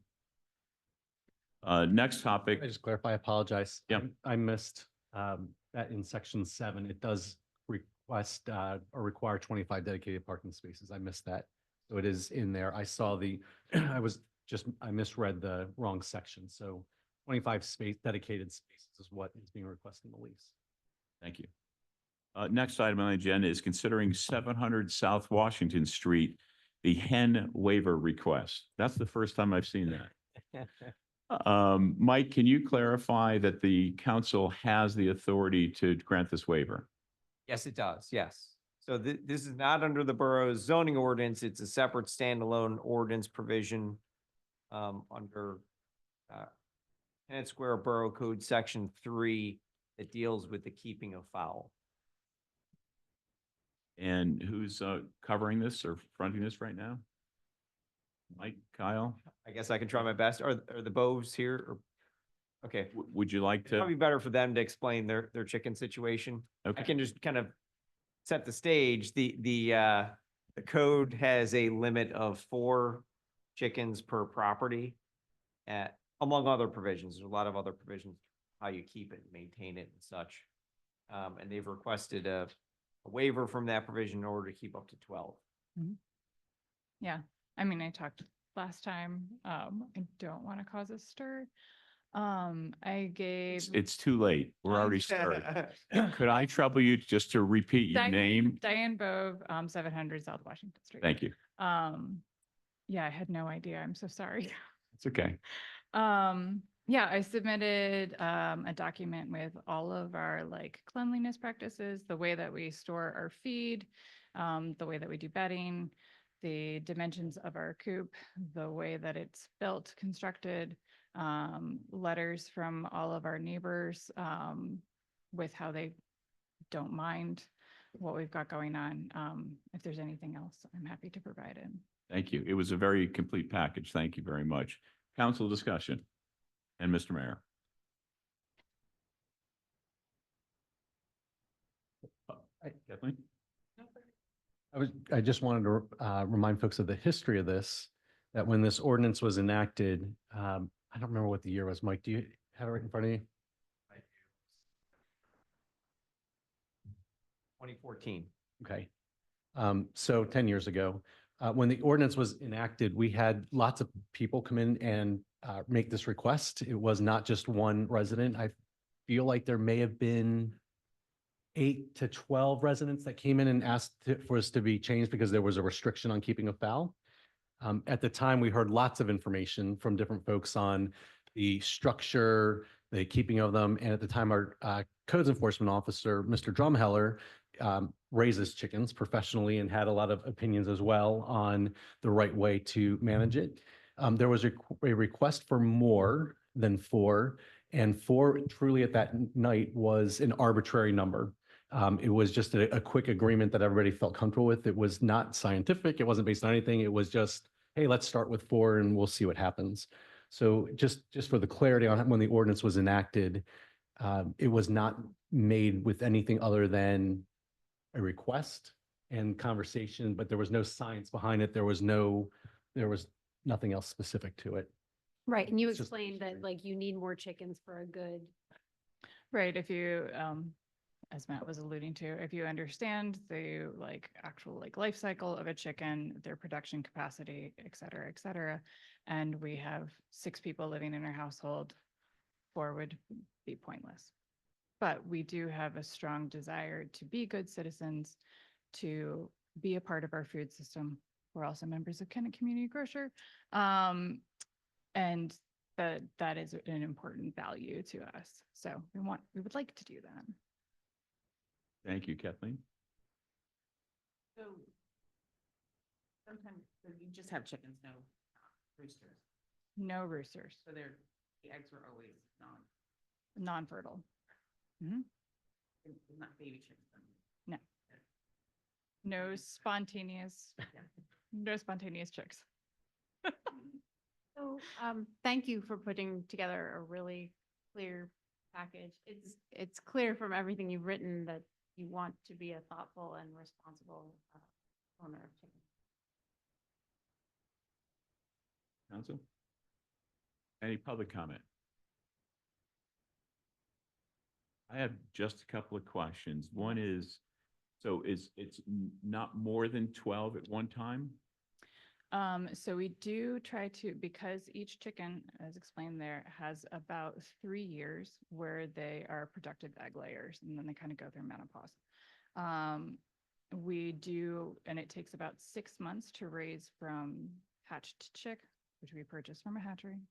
Next topic.
I just clarify, I apologize.
Yep.
I missed that in section 7, it does request or require 25 dedicated parking spaces. I missed that. So it is in there. I saw I misread the wrong section. So 25 dedicated spaces is what is being requested in the lease.
Thank you. Next item on the agenda is considering 700 South Washington Street, the Hen waiver request. That's the first time I've seen that. Mike, can you clarify that the council has the authority to grant this waiver?
Yes, it does. Yes. So this is not under the borough's zoning ordinance. It's a separate standalone ordinance provision under Kennett Square Borough Code Section 3 that deals with the keeping of fowl.
And who's covering this or fronting this right now? Mike, Kyle?
I guess I can try my best. Are the Boves here? Or- Okay.
Would you like
It's
to?
probably better for them to explain their chicken situation.
Okay.
I can just kind of set the stage. The code has a limit of 4 chickens per property, among other provisions. There's a lot of other provisions, how you keep it, maintain it and such. And they've requested a waiver from that provision in order to keep up to 12.
Yeah, I mean, I talked last time. I don't want to cause a stir. I gave
It's too late. We're already started. Could I trouble you just to repeat your name?
Diane Bove, 700 South Washington Street.
Thank you.
Yeah, I had no idea. I'm so sorry.
It's okay.
Yeah, I submitted a document with all of our cleanliness practices, the way that we store our feed, the way that we do bedding, the dimensions of our coop, the way that it's built, constructed, letters from all of our neighbors with how they don't mind what we've got going on. If there's anything else, I'm happy to provide it.
Thank you. It was a very complete package. Thank you very much. Council discussion. And Mr. Mayor. Kathleen?
I just wanted to remind folks of the history of this, that when this ordinance was enacted, I don't remember what the year was. Mike, do you have it right in front of you?
2014.
Okay. So 10 years ago, when the ordinance was enacted, we had lots of people come in and make this request. It was not just one resident. I feel like there may have been 8 to 12 residents that came in and asked for us to be changed because there was a restriction on keeping a fowl. At the time, we heard lots of information from different folks on the structure, the keeping of them. And at the time, our codes enforcement officer, Mr. Drumheller, raises chickens professionally and had a lot of opinions as well on the right way to manage it. There was a request for more than 4, and 4 truly at that night was an arbitrary number. It was just a quick agreement that everybody felt comfortable with. It was not scientific. It wasn't based on anything. It was just, hey, let's start with 4 and we'll see what happens. So just for the clarity on when the ordinance was enacted, it was not made with anything other than a request and conversation, but there was no science behind it. There was nothing else specific to it.
Right, and you
It's just-
explained that like you need more chickens for a good.
Right, if you, as Matt was alluding to, if you understand the like actual like life cycle of a chicken, their production capacity, et cetera, and we have 6 people living in our household, 4 would be pointless. But we do have a strong desire to be good citizens, to be a part of our food system. We're also members of Kennett Community Grocer. And that is an important value to us. So we would like to do that.
Thank you, Kathleen.
So sometimes you just have chickens, no roosters.
No roosters,
So the eggs were always
non-fertile.
not baby chickens.
No. No spontaneous, no spontaneous chicks.
So, thank you for putting together a really clear package. It's clear from everything you've written that you want to be a thoughtful and responsible owner of chickens.
Council? Any public comment? I have just a couple of questions. One is, so it's not more than 12 at one time?
So we do try to, because each chicken, as explained there, has about 3 years where they are productive egg layers, and then they kind of go through menopause. We do, and it takes about 6 months to raise from hatched chick, which we purchase from a hatchery,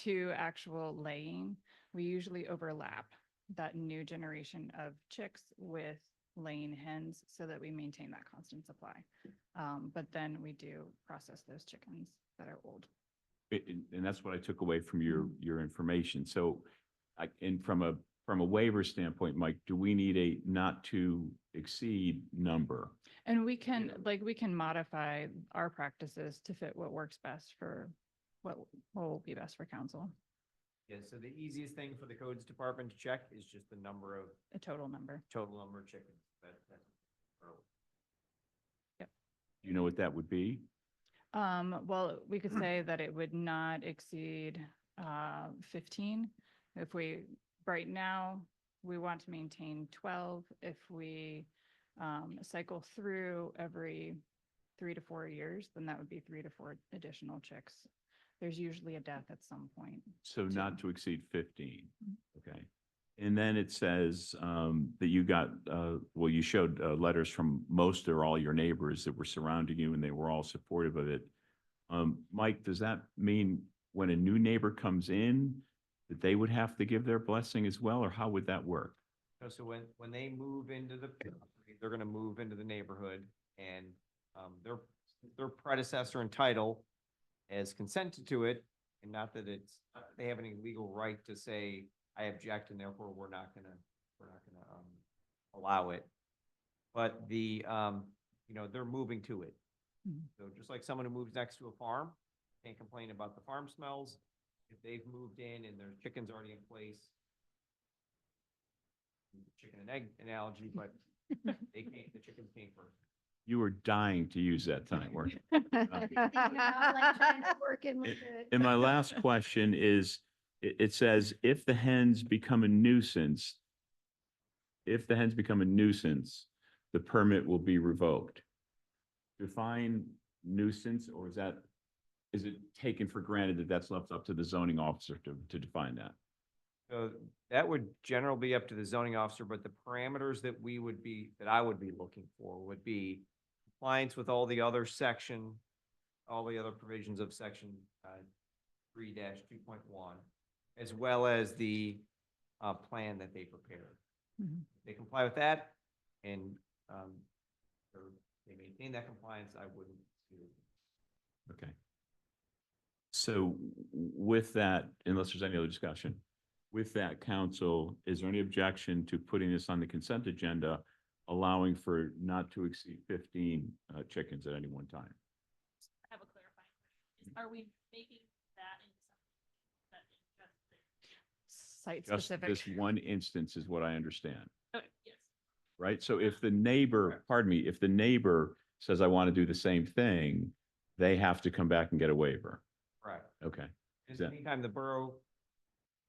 to actual laying. We usually overlap that new generation of chicks with laying hens so that we maintain that constant supply. But then we do process those chickens that are old.
And that's what I took away from your information. So and from a waiver standpoint, Mike, do we need a not to exceed number?
And we can, we can modify our practices to fit what works best for what will be best for council.
Yeah, so the easiest thing for the codes department to check is just the number of,
A total number.
of chickens. That's
Do you know what that would be?
Well, we could say that it would not exceed 15. If we, right now, we want to maintain 12. If we cycle through every 3 to 4 years, then that would be 3 to 4 additional chicks. There's usually a death at some point.
So not to exceed 15. Okay. And then it says that you got, well, you showed letters from most or all your neighbors that were surrounding you and they were all supportive of it. Mike, does that mean when a new neighbor comes in that they would have to give their blessing as well, or how would that work?
So when they move into they're going to move into the neighborhood, and their predecessor in title has consented to it, and not that they have any legal right to say, I object, and therefore we're not gonna allow it. But they're moving to it. So just like someone who moves next to a farm can't complain about the farm smells, if they've moved in and there's chickens already in place, chicken and egg analogy, but the chickens came first.
You were dying to use that time, weren't you? And my last question is, it says, if the hens become a nuisance, the permit will be revoked. Define nuisance, or is it taken for granted that that's left up to the zoning officer to define that?
So that would generally be up to the zoning officer, but the parameters that I would be looking for would be compliance with all the other section all the other provisions of section 3-2.1, as well as the plan that they prepared. They comply with that, and or they maintain that compliance, I wouldn't sue them.
Okay. So with that, unless there's any other discussion, with that, council, is there any objection to putting this on the consent agenda, allowing for not to exceed 15 chickens at any one time?
I have a clarifying question. Are we making that into something that is just
Site
Just
specific.
this one instance is what I understand,
okay, yes.
right? So if the neighbor, pardon me, if the neighbor says, I want to do the same thing, they have to come back and get a waiver.
Right.
Okay.
Because
Yeah.
anytime the borough,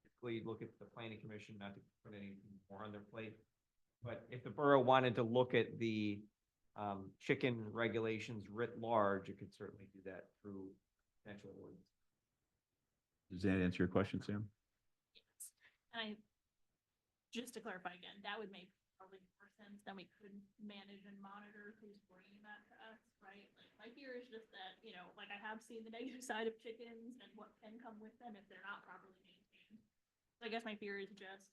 typically look at the planning commission, not to put anything more on their plate. But if the borough wanted to look at the chicken regulations writ large, it could certainly do that through potential ordinance.
Does that answer your question, Sam?
Yes. And just to clarify again, that would make probably more sense than we could manage and monitor who's bringing that to us, right? Like, my fear is just that, like, I have seen the negative side of chickens and what can come with them if they're not properly maintained. So I guess my fear is just,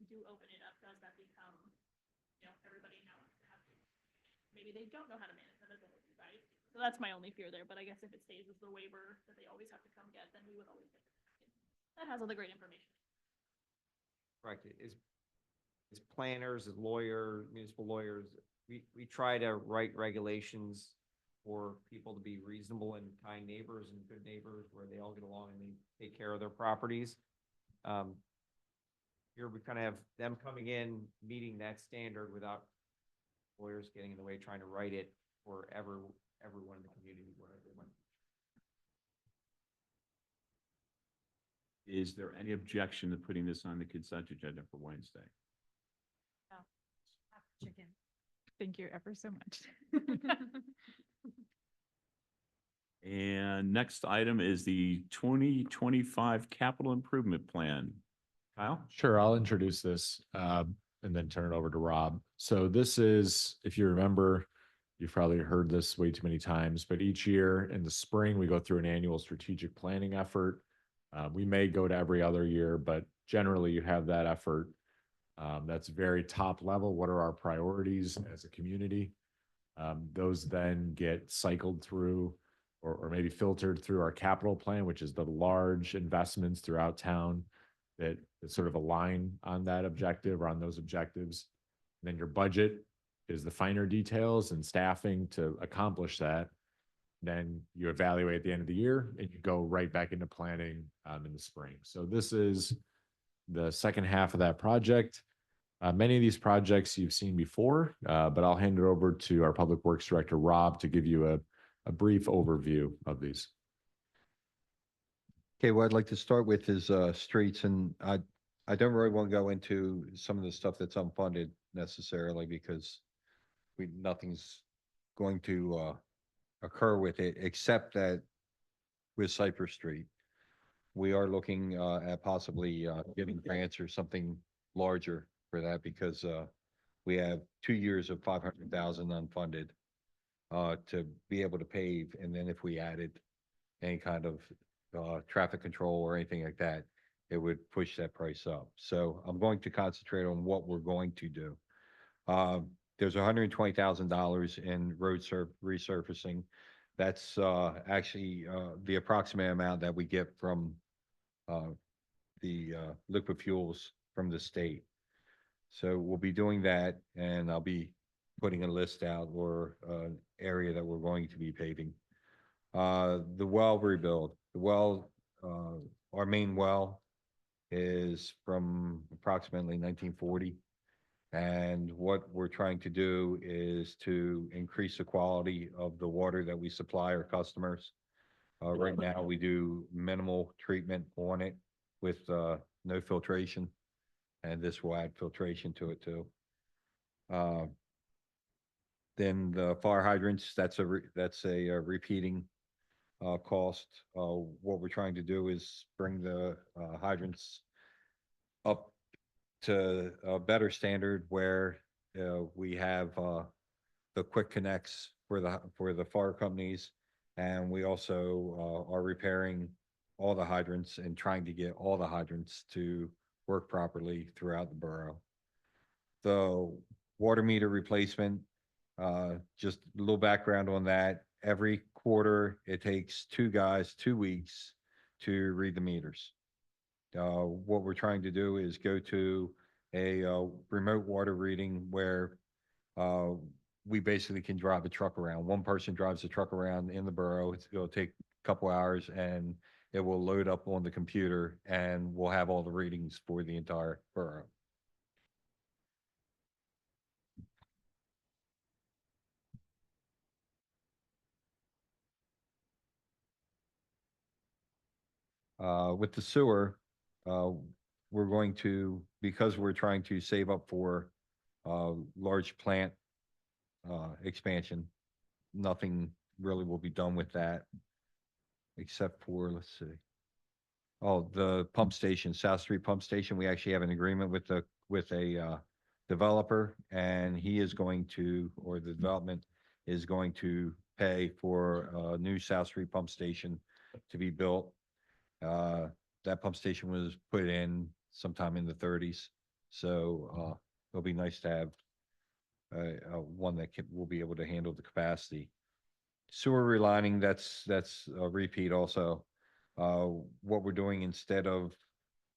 do open it up, does that become, everybody now wants to have, maybe they don't know how to manage that as well as you guys. So that's my only fear there, but I guess if it stays as the waiver that they always have to come get, then we would always get it. That has all the great information.
Correct. As planners, as lawyers, municipal lawyers, we try to write regulations for people to be reasonable and kind neighbors and good neighbors where they all get along and they take care of their properties. Here we kind of have them coming in, meeting that standard without lawyers getting in the way, trying to write it for everyone in the community, wherever they went.
Is there any objection to putting this on the consent agenda for Wednesday?
Chicken. Thank you ever so much.
And next item is the 2025 capital improvement plan. Kyle?
Sure, I'll introduce this and then turn it over to Rob. So this is, if you remember, you've probably heard this way too many times, but each year in the spring, we go through an annual strategic planning effort. We may go to every other year, but generally you have that effort. That's very top level. What are our priorities as a community? Those then get cycled through or maybe filtered through our capital plan, which is the large investments throughout town that sort of align on that objective or on those objectives. And then your budget is the finer details and staffing to accomplish that. Then you evaluate at the end of the year and you go right back into planning in the spring. So this is the second half of that project. Many of these projects you've seen before, but I'll hand it over to our Public Works Director, Rob, to give you a brief overview of these.
Okay, what I'd like to start with is streets, and I don't really want to go into some of the stuff that's unfunded necessarily because nothing's going to occur with it, except that with Cypress Street, we are looking at possibly giving grants or something larger for that because we have 2 years of 500,000 unfunded to be able to pave, and then if we added any kind of traffic control or anything like that, it would push that price up. So I'm going to concentrate on what we're going to do. There's $120,000 in road resurfacing. That's actually the approximate amount that we get from the liquid fuels from the state. So we'll be doing that, and I'll be putting a list out or an area that we're going to be paving. The well rebuild. The well, our main well is from approximately 1940. And what we're trying to do is to increase the quality of the water that we supply our customers. Right now, we do minimal treatment on it with no filtration, and this will add filtration to it too. Then the fire hydrants, that's a repeating cost. What we're trying to do is bring the hydrants up to a better standard where we have the quick connects for the fire companies, And we also are repairing all the hydrants and trying to get all the hydrants to work properly throughout the borough. The water meter replacement, just a little background on that. Every quarter, it takes 2 guys 2 weeks to read the meters. What we're trying to do is go to a remote water reading where we basically can drive a truck around. One person drives the truck around in the borough. It'll take a couple hours and it will load up on the computer and we'll have all the readings for the entire borough. With the sewer, we're going to, because we're trying to save up for large plant expansion, nothing really will be done with that, except for, let's see. Oh, the pump station, South Street Pump Station, we actually have an agreement with a developer, and he is going to, or the development is going to pay for a new South Street Pump Station to be built. That pump station was put in sometime in the 30s, so it'll be nice to have one that will be able to handle the capacity. Sewer relining, that's a repeat also. What we're doing, instead of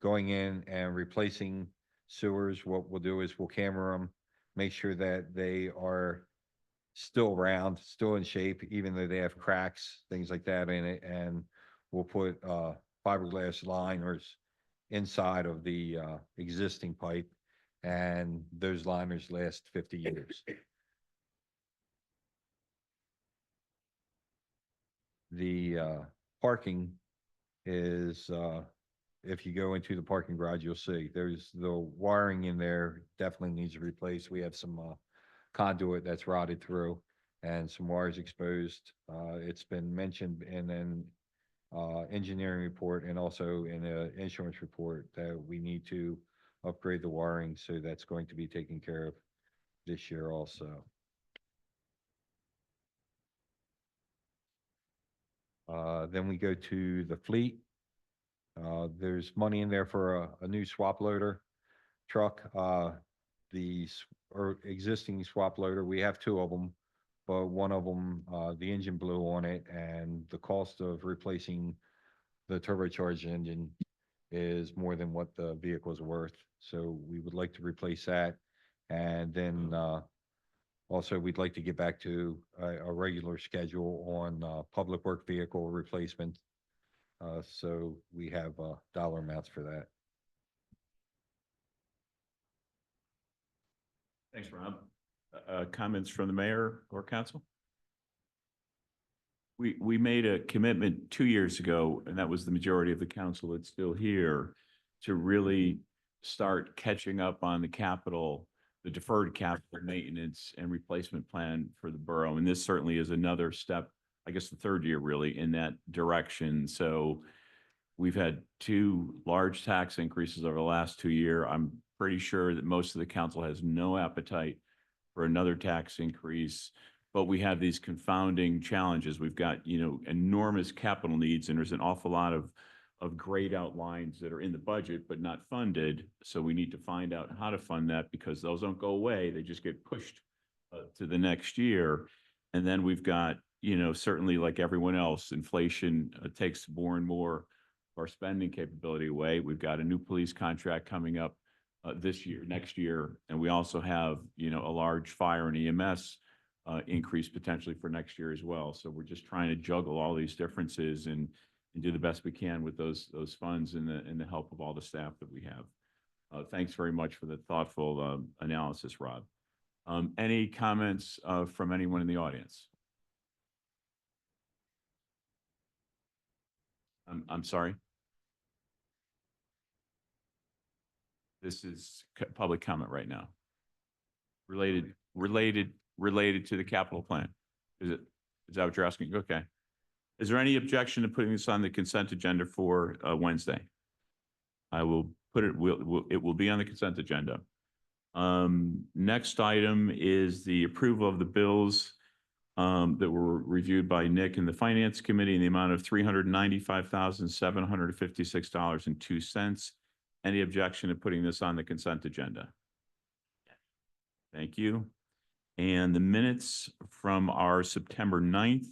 going in and replacing sewers, what we'll do is we'll camera them, make sure that they are still round, still in shape, even though they have cracks, things like that in it, and we'll put fiberglass liners inside of the existing pipe, and those liners last 50 years. The parking is, if you go into the parking garage, you'll see there's the wiring in there definitely needs to replace. We have some conduit that's rotted through and some wires exposed. It's been mentioned in an engineering report and also in an insurance report that we need to upgrade the wiring, so that's going to be taken care of this year also. Then we go to the fleet. There's money in there for a new swap loader truck. Or existing swap loader, we have 2 of them, but one of them, the engine blew on it, and the cost of replacing the turbocharged engine is more than what the vehicle is worth. So we would like to replace that. And then also, we'd like to get back to a regular schedule on public work vehicle replacement. So we have dollar amounts for that.
Thanks, Rob. Comments from the mayor or council? We made a commitment 2 years ago, and that was the majority of the council that's still here, to really start catching up on the capital, the deferred capital maintenance and replacement plan for the borough. And this certainly is another step, I guess the 3rd year really, in that direction. So we've had 2 large tax increases over the last 2 years. I'm pretty sure that most of the council has no appetite for another tax increase, but we have these confounding challenges. We've got, enormous capital needs, and there's an awful lot of grayed out lines that are in the budget but not funded. So we need to find out how to fund that, because those don't go away. They just get pushed to the next year. And then we've got, certainly like everyone else, inflation takes more and more of our spending capability away. We've got a new police contract coming up this year, next year. And we also have, a large fire and EMS increase potentially for next year as well. So we're just trying to juggle all these differences and do the best we can with those funds and the help of all the staff that we have. Thanks very much for the thoughtful analysis, Rob. Any comments from anyone in the audience? I'm sorry. This is public comment right now. Related to the capital plan. Is that what you're asking? Okay. Is there any objection to putting this on the consent agenda for Wednesday? I will put it, it will be on the consent agenda. Next item is the approval of the bills that were reviewed by Nick and the Finance Committee in the amount of $395,756.02. Any objection to putting this on the consent agenda? Thank you. And the minutes from our September 9th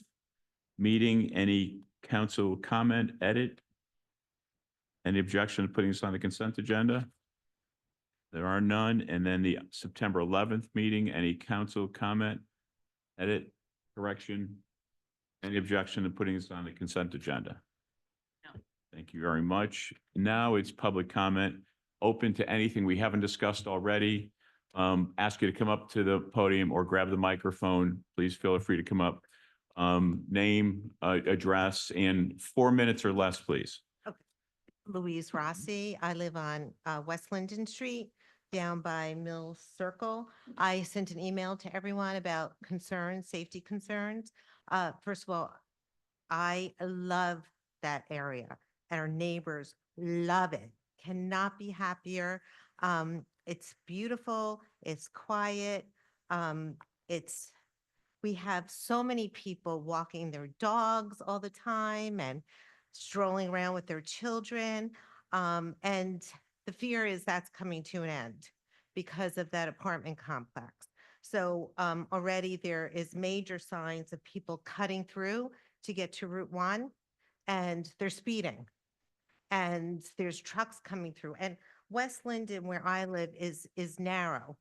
meeting, any council comment, edit? Any objection to putting this on the consent agenda? There are none. And then the September 11th meeting, any council comment, edit, correction? Any objection to putting this on the consent agenda?
No.
Thank you very much. Now it's public comment, open to anything we haven't discussed already. Ask you to come up to the podium or grab the microphone. Please feel free to come up. Name, address, and 4 minutes or less, please.
Louise Rossi. I live on West Linden Street down by Mill Circle. I sent an email to everyone about concerns, safety concerns. First of all, I love that area and our neighbors love it. Cannot be happier. It's beautiful. It's quiet. We have so many people walking their dogs all the time and strolling around with their children. And the fear is that's coming to an end because of that apartment complex. So already there is major signs of people cutting through to get to Route 1, and they're speeding. And there's trucks coming through. And West Linden, where I live, is narrow.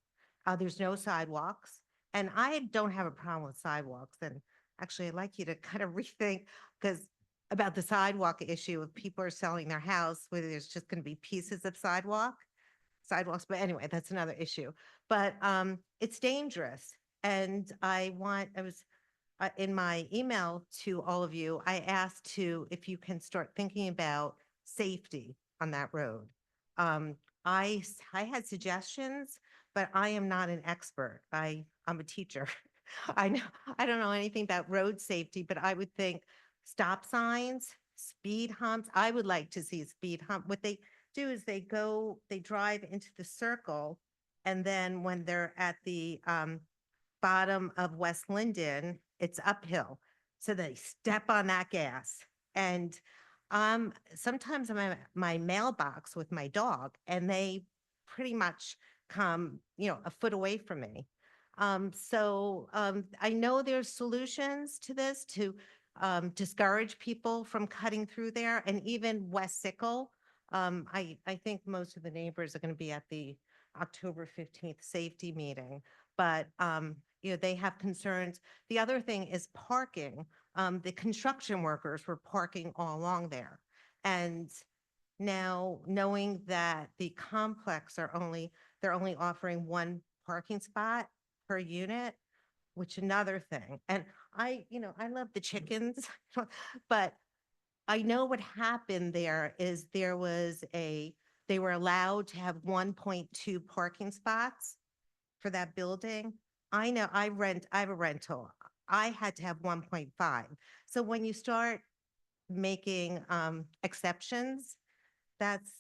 There's no sidewalks. And I don't have a problem with sidewalks. And actually, I'd like you to kind of rethink because about the sidewalk issue, if people are selling their house, whether there's just going to be pieces of sidewalks. But anyway, that's another issue. But it's dangerous. And in my email to all of you, I asked if you can start thinking about safety on that road. I had suggestions, but I am not an expert. I'm a teacher. I don't know anything about road safety, but I would think stop signs, speed humps. I would like to see a speed hump. What they do is they drive into the circle, and then when they're at the bottom of West Linden, it's uphill. So they step on that gas. And sometimes I'm at my mailbox with my dog, and they pretty much come, a foot away from me. I know there's solutions to this to discourage people from cutting through there, and even West Sickle. I think most of the neighbors are going to be at the October 15th safety meeting, but they have concerns. The other thing is parking. The construction workers were parking all along there. And now knowing that the complex they're only offering one parking spot per unit, which another thing. And I love the chickens, but I know what happened there is they were allowed to have 1.2 parking spots for that building. I know I have a rental. I had to have 1.5. So when you start making exceptions, that's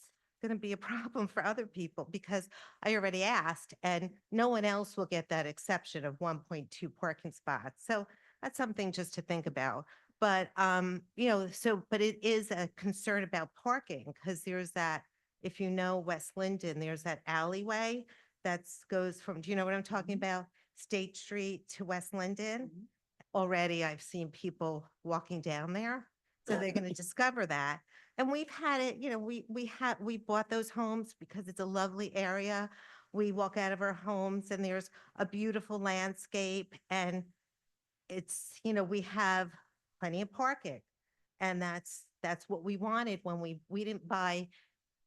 going to be a problem for other people because I already asked and no one else will get that exception of 1.2 parking spots. So that's something just to think about. But, but it is a concern about parking because there's that, if you know West Linden, there's that alleyway that goes from, do you know what I'm talking about? State Street to West Linden. Already I've seen people walking down there. So they're going to discover that. And we've had it, we bought those homes because it's a lovely area. We walk out of our homes and there's a beautiful landscape and we have plenty of parking. And that's what we wanted when we didn't buy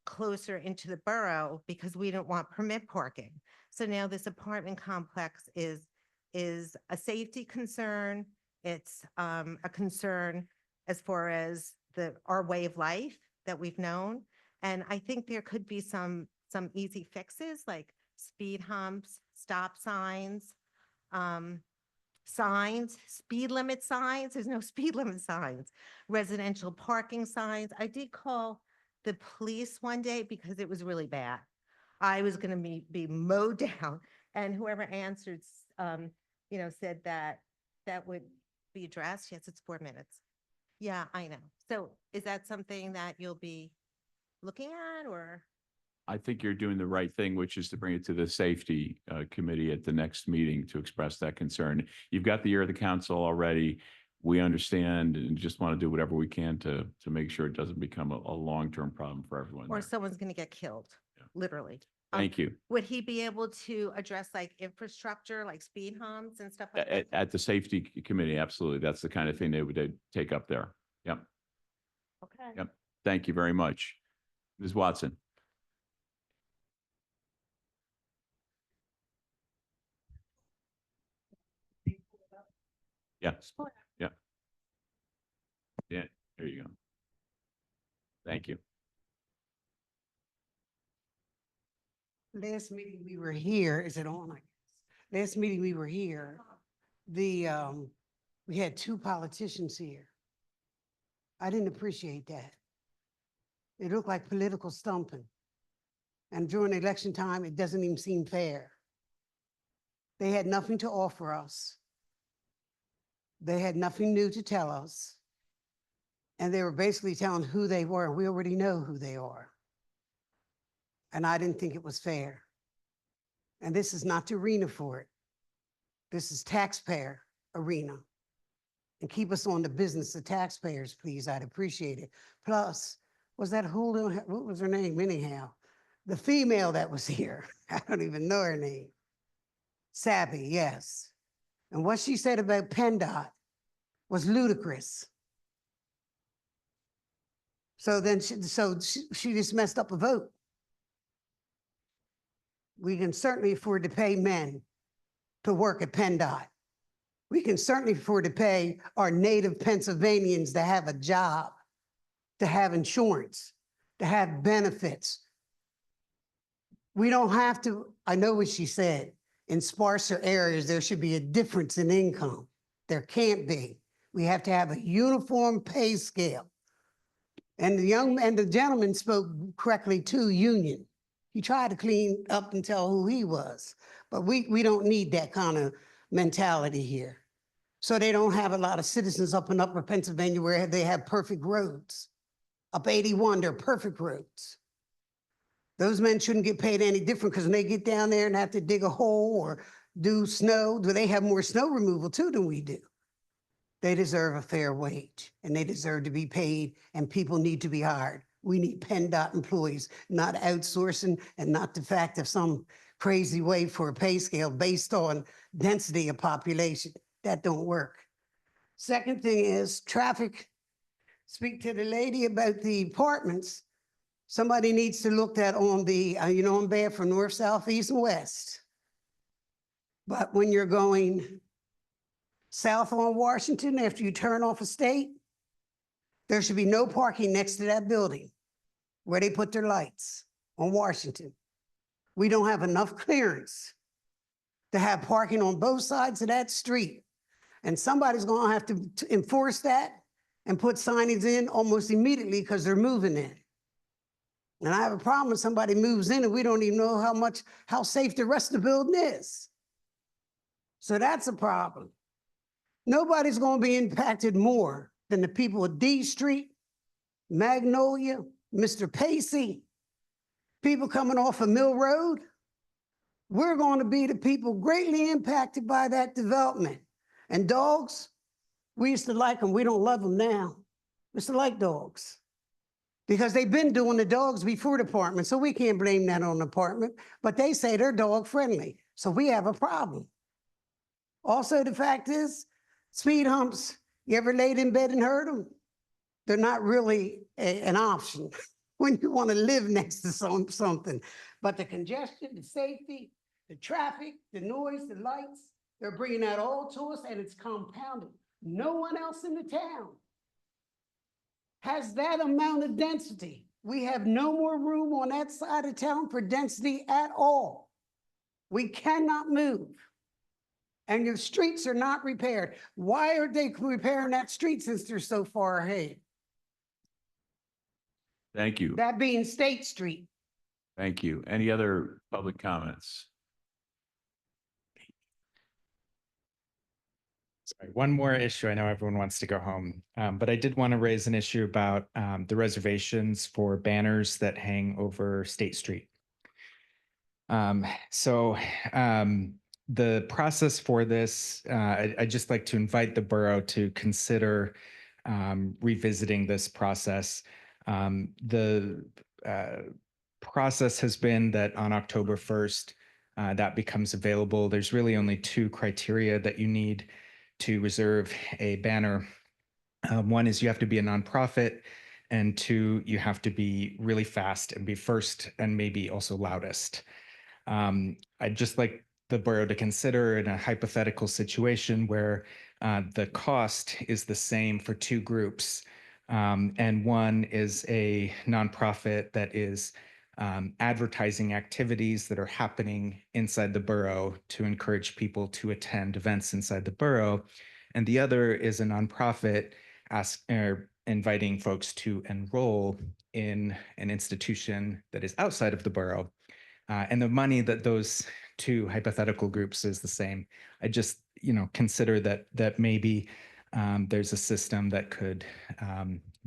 closer into the borough because we didn't want permit parking. So now this apartment complex is a safety concern. It's a concern as far as our way of life that we've known. And I think there could be some easy fixes like speed humps, stop signs, speed limit signs. There's no speed limit signs, residential parking signs. I did call the police one day because it was really bad. I was going to be mowed down, and whoever answered, said that that would be addressed. Yes, it's 4 minutes. Yeah, I know. So is that something that you'll be looking at or?
I think you're doing the right thing, which is to bring it to the safety committee at the next meeting to express that concern. You've got the ear of the council already. We understand and just want to do whatever we can to make sure it doesn't become a long-term problem for everyone
Or
there.
someone's going to get killed, literally.
Thank you.
Would he be able to address like infrastructure, like speed humps and stuff like that?
At the safety committee, absolutely. That's the kind of thing they would take up there. Yep.
Okay.
Yep. Thank you very much. Ms. Watson. Yeah. Yeah. Yeah. There you go. Thank you.
Last meeting we were here, is it on? I guess? Last meeting we were here, we had 2 politicians here. I didn't appreciate that. It looked like political stumping. And during election time, it doesn't even seem fair. They had nothing to offer us. They had nothing new to tell us. And they were basically telling who they were. We already know who they are. And I didn't think it was fair. And this is not the arena for it. This is taxpayer arena. And keep us on the business of taxpayers, please. I'd appreciate it. Plus, was that what was her name anyhow? The female that was here. I don't even know her name. Sabby, yes. And what she said about PennDOT was ludicrous. So then she just messed up a vote. We can certainly afford to pay men to work at PennDOT. We can certainly afford to pay our native Pennsylvanians to have a job, to have insurance, to have benefits. We don't have to, I know what she said, in sparser areas, there should be a difference in income. There can't be. We have to have a uniform pay scale. And the gentleman spoke correctly too, union. He tried to clean up and tell who he was, but we don't need that kind of mentality here. So they don't have a lot of citizens up in Upper Pennsylvania where they have perfect roads. Up 81, they're perfect roads. Those men shouldn't get paid any different because when they get down there and have to dig a hole or do snow, they have more snow removal too than we do. They deserve a fair wage and they deserve to be paid and people need to be hired. We need PennDOT employees, not outsourcing and not the fact of some crazy way for a pay scale based on density of population. That don't work. Second thing is traffic. Speak to the lady about the apartments. Somebody needs to look at on the, I'm bad for north, south, east, and west. But when you're going south on Washington, after you turn off a state, there should be no parking next to that building where they put their lights on Washington. We don't have enough clearance to have parking on both sides of that street. And somebody's gonna have to enforce that and put signage in almost immediately because they're moving in. And I have a problem when somebody moves in and we don't even know how safe the rest of the building is. So that's a problem. Nobody's gonna be impacted more than the people of D Street, Magnolia, Mr. Pacey, people coming off of Mill Road. We're going to be the people greatly impacted by that development. And dogs, we used to like them. We don't love them now. We used to like dogs because they've been doing the dogs before the apartment. So we can't blame that on the apartment, but they say they're dog friendly. So we have a problem. Also, the fact is speed humps, you ever laid in bed and heard them? They're not really an option when you want to live next to something. But the congestion, the safety, the traffic, the noise, the lights, they're bringing that all to us and it's compounded. No one else in the town has that amount of density. We have no more room on that side of town for density at all. We cannot move. And your streets are not repaired. Why are they repairing that street since they're so far ahead?
Thank you.
That being State Street.
Thank you. Any other public comments?
Sorry, one more issue. I know everyone wants to go home, but I did want to raise an issue about the reservations for banners that hang over State Street. So the process for this, I'd just like to invite the borough to consider revisiting this process. The process has been that on October 1st, that becomes available. There's really only two criteria that you need to reserve a banner. One is you have to be a nonprofit, and two, you have to be really fast and be first and maybe also loudest. I'd just like the borough to consider in a hypothetical situation where the cost is the same for two groups. And one is a nonprofit that is advertising activities that are happening inside the borough to encourage people to attend events inside the borough. And the other is a nonprofit inviting folks to enroll in an institution that is outside of the borough. And the money that those two hypothetical groups is the same. I just, consider that maybe there's a system that could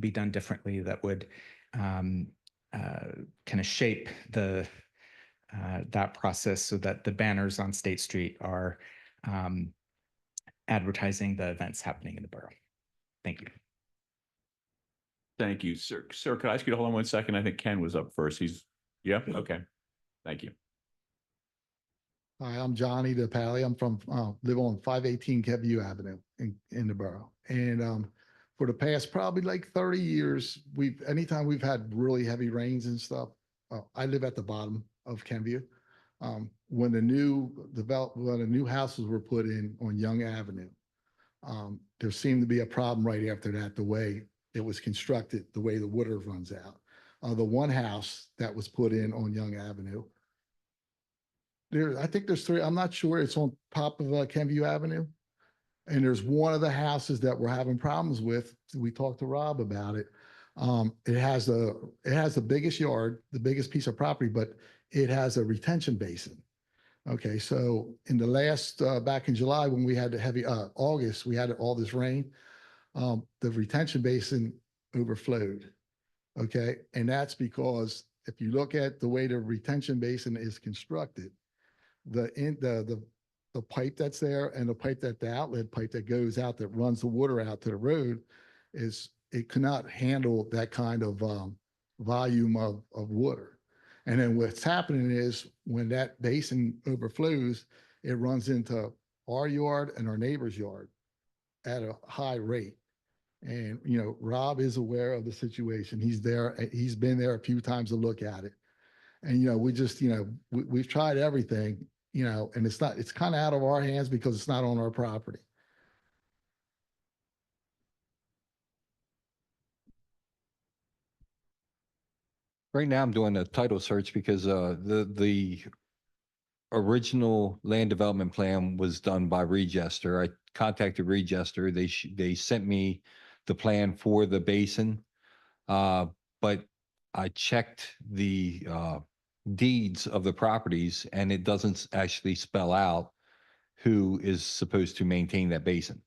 be done differently that would kind of shape that process so that the banners on State Street are advertising the events happening in the borough. Thank you.
Thank you, sir. Sir, could I ask you to hold on 1 second? I think Ken was up first. Yeah, okay. Thank you.
Hi, I'm Johnny DePally. I'm from, live on 518 Kevview Avenue in the borough. And for the past probably like 30 years, anytime we've had really heavy rains and stuff, I live at the bottom of Kenview. When the new houses were put in on Young Avenue, there seemed to be a problem right after that, the way it was constructed, the way the water runs out. The one house that was put in on Young Avenue, I think there's three, I'm not sure, it's on top of Kenview Avenue. And there's one of the houses that we're having problems with. We talked to Rob about it. It has the biggest yard, the biggest piece of property, but it has a retention basin. Okay, so in the last, back in July, when we had the heavy, August, we had all this rain, the retention basin overflowed. Okay, and that's because if you look at the way the retention basin is constructed, the pipe that's there and the outlet pipe that goes out that runs the water out to the road it cannot handle that kind of volume of water. And then what's happening is when that basin overflows, it runs into our yard and our neighbor's yard at a high rate. And, Rob is aware of the situation. He's there. He's been there a few times to look at it. And, we just, we've tried everything, and it's kind of out of our hands because it's not on our property.
Right now, I'm doing a title search because the original land development plan was done by Regester. I contacted Regester. They sent me the plan for the basin, but I checked the deeds of the properties, and it doesn't actually spell out who is supposed to maintain that basin.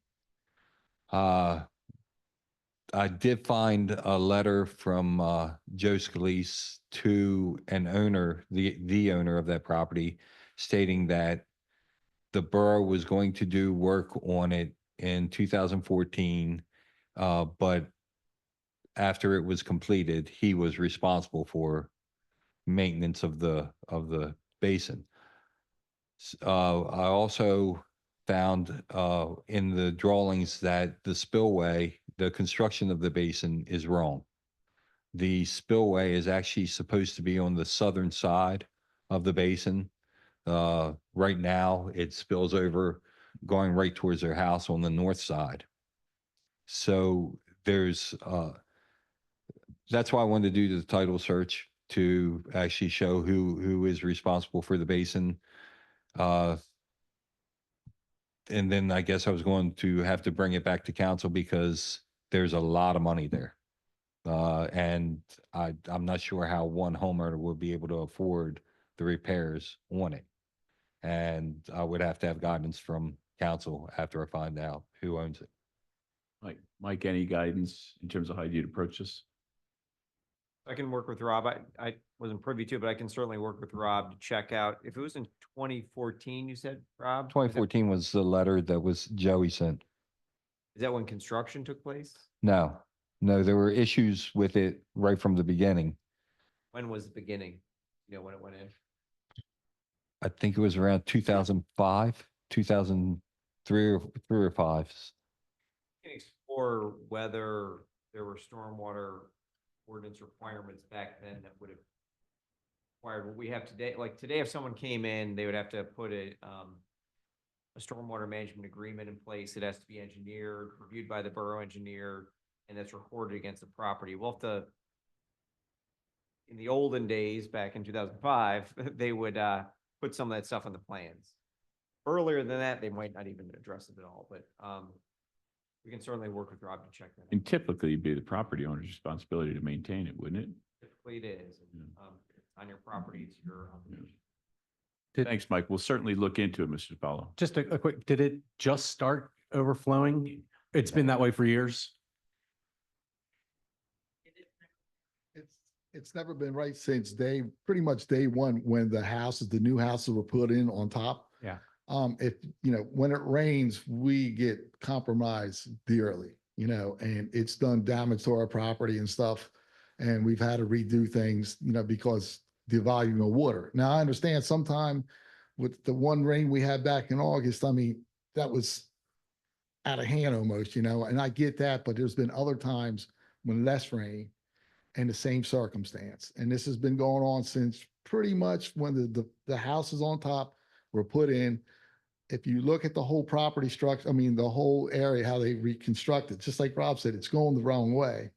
I did find a letter from Joe Scalise to an owner, the owner of that property, stating that the borough was going to do work on it in 2014, but after it was completed, he was responsible for maintenance of the basin. I also found in the drawings that the spillway, the construction of the basin is wrong. The spillway is actually supposed to be on the southern side of the basin. Right now, it spills over going right towards their house on the north side. So that's why I wanted to do the title search to actually show who is responsible for the basin. And then I guess I was going to have to bring it back to council because there's a lot of money there. And I'm not sure how one homeowner would be able to afford the repairs on it. And I would have to have guidance from council after I find out who owns it.
Mike, any guidance in terms of how you'd approach this?
I can work with Rob. I wasn't privy to, it, but I can certainly work with Rob to check out. If it was in 2014, you said, Rob? Was that-
2014 was the letter that was Joey sent.
Is that when construction took place?
No, no, there were issues with it right from the beginning.
When was the beginning? You know, when it went in?
I think it was around 2005, 2003 or 5.
Can you explore whether there were stormwater ordinance requirements back then that would have required what we have today? Like today, if someone came in, they would have to put a stormwater management agreement in place. It has to be engineered, reviewed by the borough engineer, and that's recorded against the property. Well, in the olden days, back in 2005, they would put some of that stuff on the plans. Earlier than that, they might not even address it at all, but we can certainly work with Rob to check that out.
And typically it'd be the property owner's responsibility to maintain it, wouldn't it?
Typically it is. It's on your property, it's your obligation.
Thanks, Mike. We'll certainly look into it, Mr. DiPaolo.
Just a quick, did it just start overflowing? It's been that way for years?
It's never been right since pretty much day one, when the new houses were put in on top.
Yeah.
If, when it rains, we get compromised dearly, and it's done damage to our property and stuff. And we've had to redo things, because the volume of water. Now, I understand sometime with the one rain we had back in August, I mean, that was out of hand almost, and I get that, but there's been other times when less rain and the same circumstance. And this has been going on since pretty much when the houses on top were put in. If you look at the whole property structure, I mean, the whole area, how they reconstructed, just like Rob said, it's going the wrong way.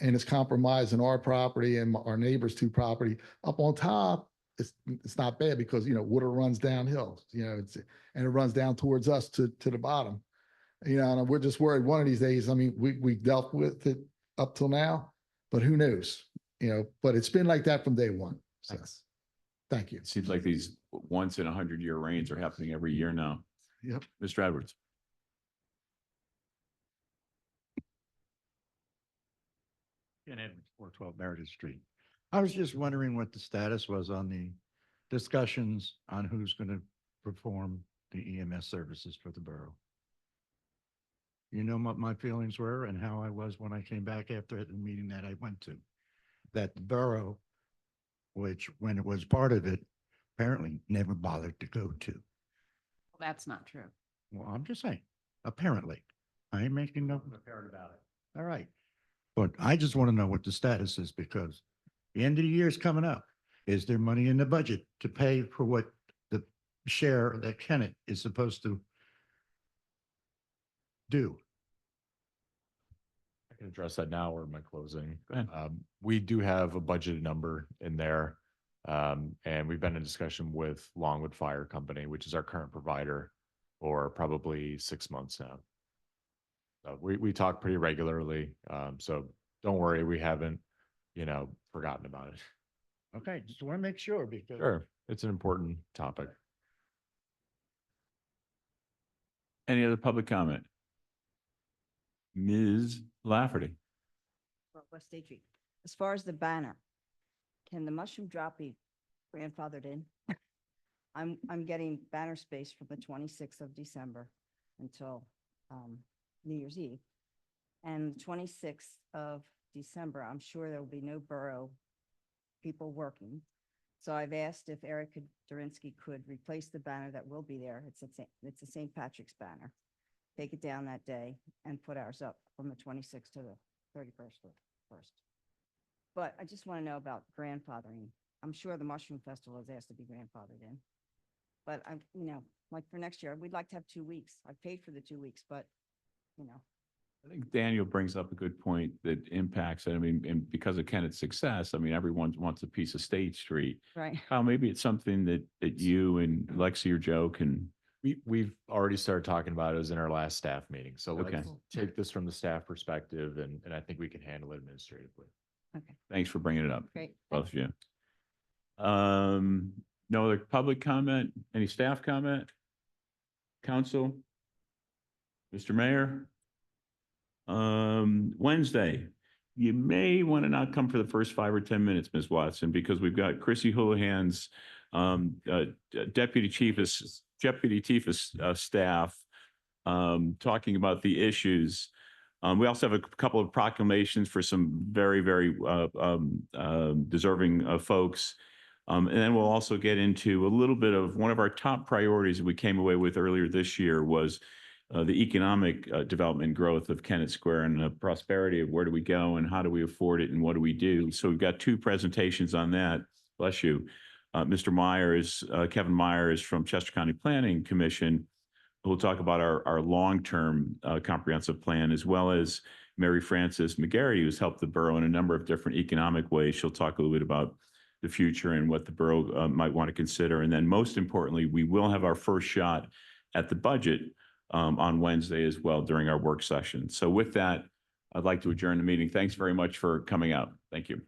And it's compromising our property and our neighbors' two property. Up on top, it's not bad because, water runs downhill, and it runs down towards us to the bottom. And we're just worried one of these days, I mean, we dealt with it up till now, but who knows, but it's been like that from day one. So, thank you.
It seems like these once in 100-year rains are happening every year now.
Yep.
Mr. Edwards.
Ken Edwards, 412 Meredith Street. I was just wondering what the status was on the discussions on who's going to perform the EMS services for the borough. You know what my feelings were and how I was when I came back after the meeting that I went to. That the borough, which when it was part of it, apparently never bothered to go to.
Well, that's not true.
Well, I'm just saying, apparently. I ain't making no.
Prepared about it.
All right. But I just want to know what the status is because the end of the year is coming up. Is there money in the budget to pay for what the share that Kennett is supposed to do?
I can address that now or in my closing.
Go ahead.
We do have a budgeted number in there. And we've been in discussion with Longwood Fire Company, which is our current provider, for probably 6 months now. We talk pretty regularly. So don't worry, we haven't, forgotten about it.
Okay, just want to make sure because.
Sure, it's an important topic.
Any other public comment? Ms. Lafferty.
West State Street. As far as the banner, can the mushroom drop be grandfathered in? I'm getting banner space from the 26th of December until New Year's Eve. And the 26th of December, I'm sure there will be no borough people working. So I've asked if Eric Durinsky could replace the banner that will be there. It's a St. Patrick's banner. Take it down that day and put ours up from the 26th to the 31st. But I just want to know about grandfathering. I'm sure the Mushroom Festival is asked to be grandfathered in. But like for next year, we'd like to have 2 weeks. I've paid for the 2 weeks, but
I think Daniel brings up a good point that impacts it. I mean, and because of Kennett's success, I mean, everyone wants a piece of State Street.
right.
Kyle, maybe it's something that you and Lexi or Joe can.
We've already started talking about it. It was in our last staff meeting. So
Okay.
let's take this from the staff perspective and I think we can handle it administratively.
Okay.
Thanks for bringing it up.
Great.
Both of you. No other public comment? Any staff comment? Council? Mr. Mayor? Wednesday, you may want to not come for the first 5 or 10 minutes, Ms. Watson, because we've got Chrissy Houlihan's deputy chief of staff talking about the issues. We also have a couple of proclamations for some very, very deserving folks. And then we'll also get into a little bit of one of our top priorities that we came away with earlier this year was the economic development growth of Kennett Square and the prosperity of where do we go and how do we afford it and what do we do. So we've got 2 presentations on that. Bless you. Mr. Myers, Kevin Myers from Chester County Planning Commission, we'll talk about our long-term comprehensive plan, as well as Mary Frances McGarry, who's helped the borough in a number of different economic ways. She'll talk a little bit about the future and what the borough might want to consider. And then most importantly, we will have our first shot at the budget on Wednesday as well during our work session. So with that, I'd like to adjourn the meeting. Thanks very much for coming out. Thank you.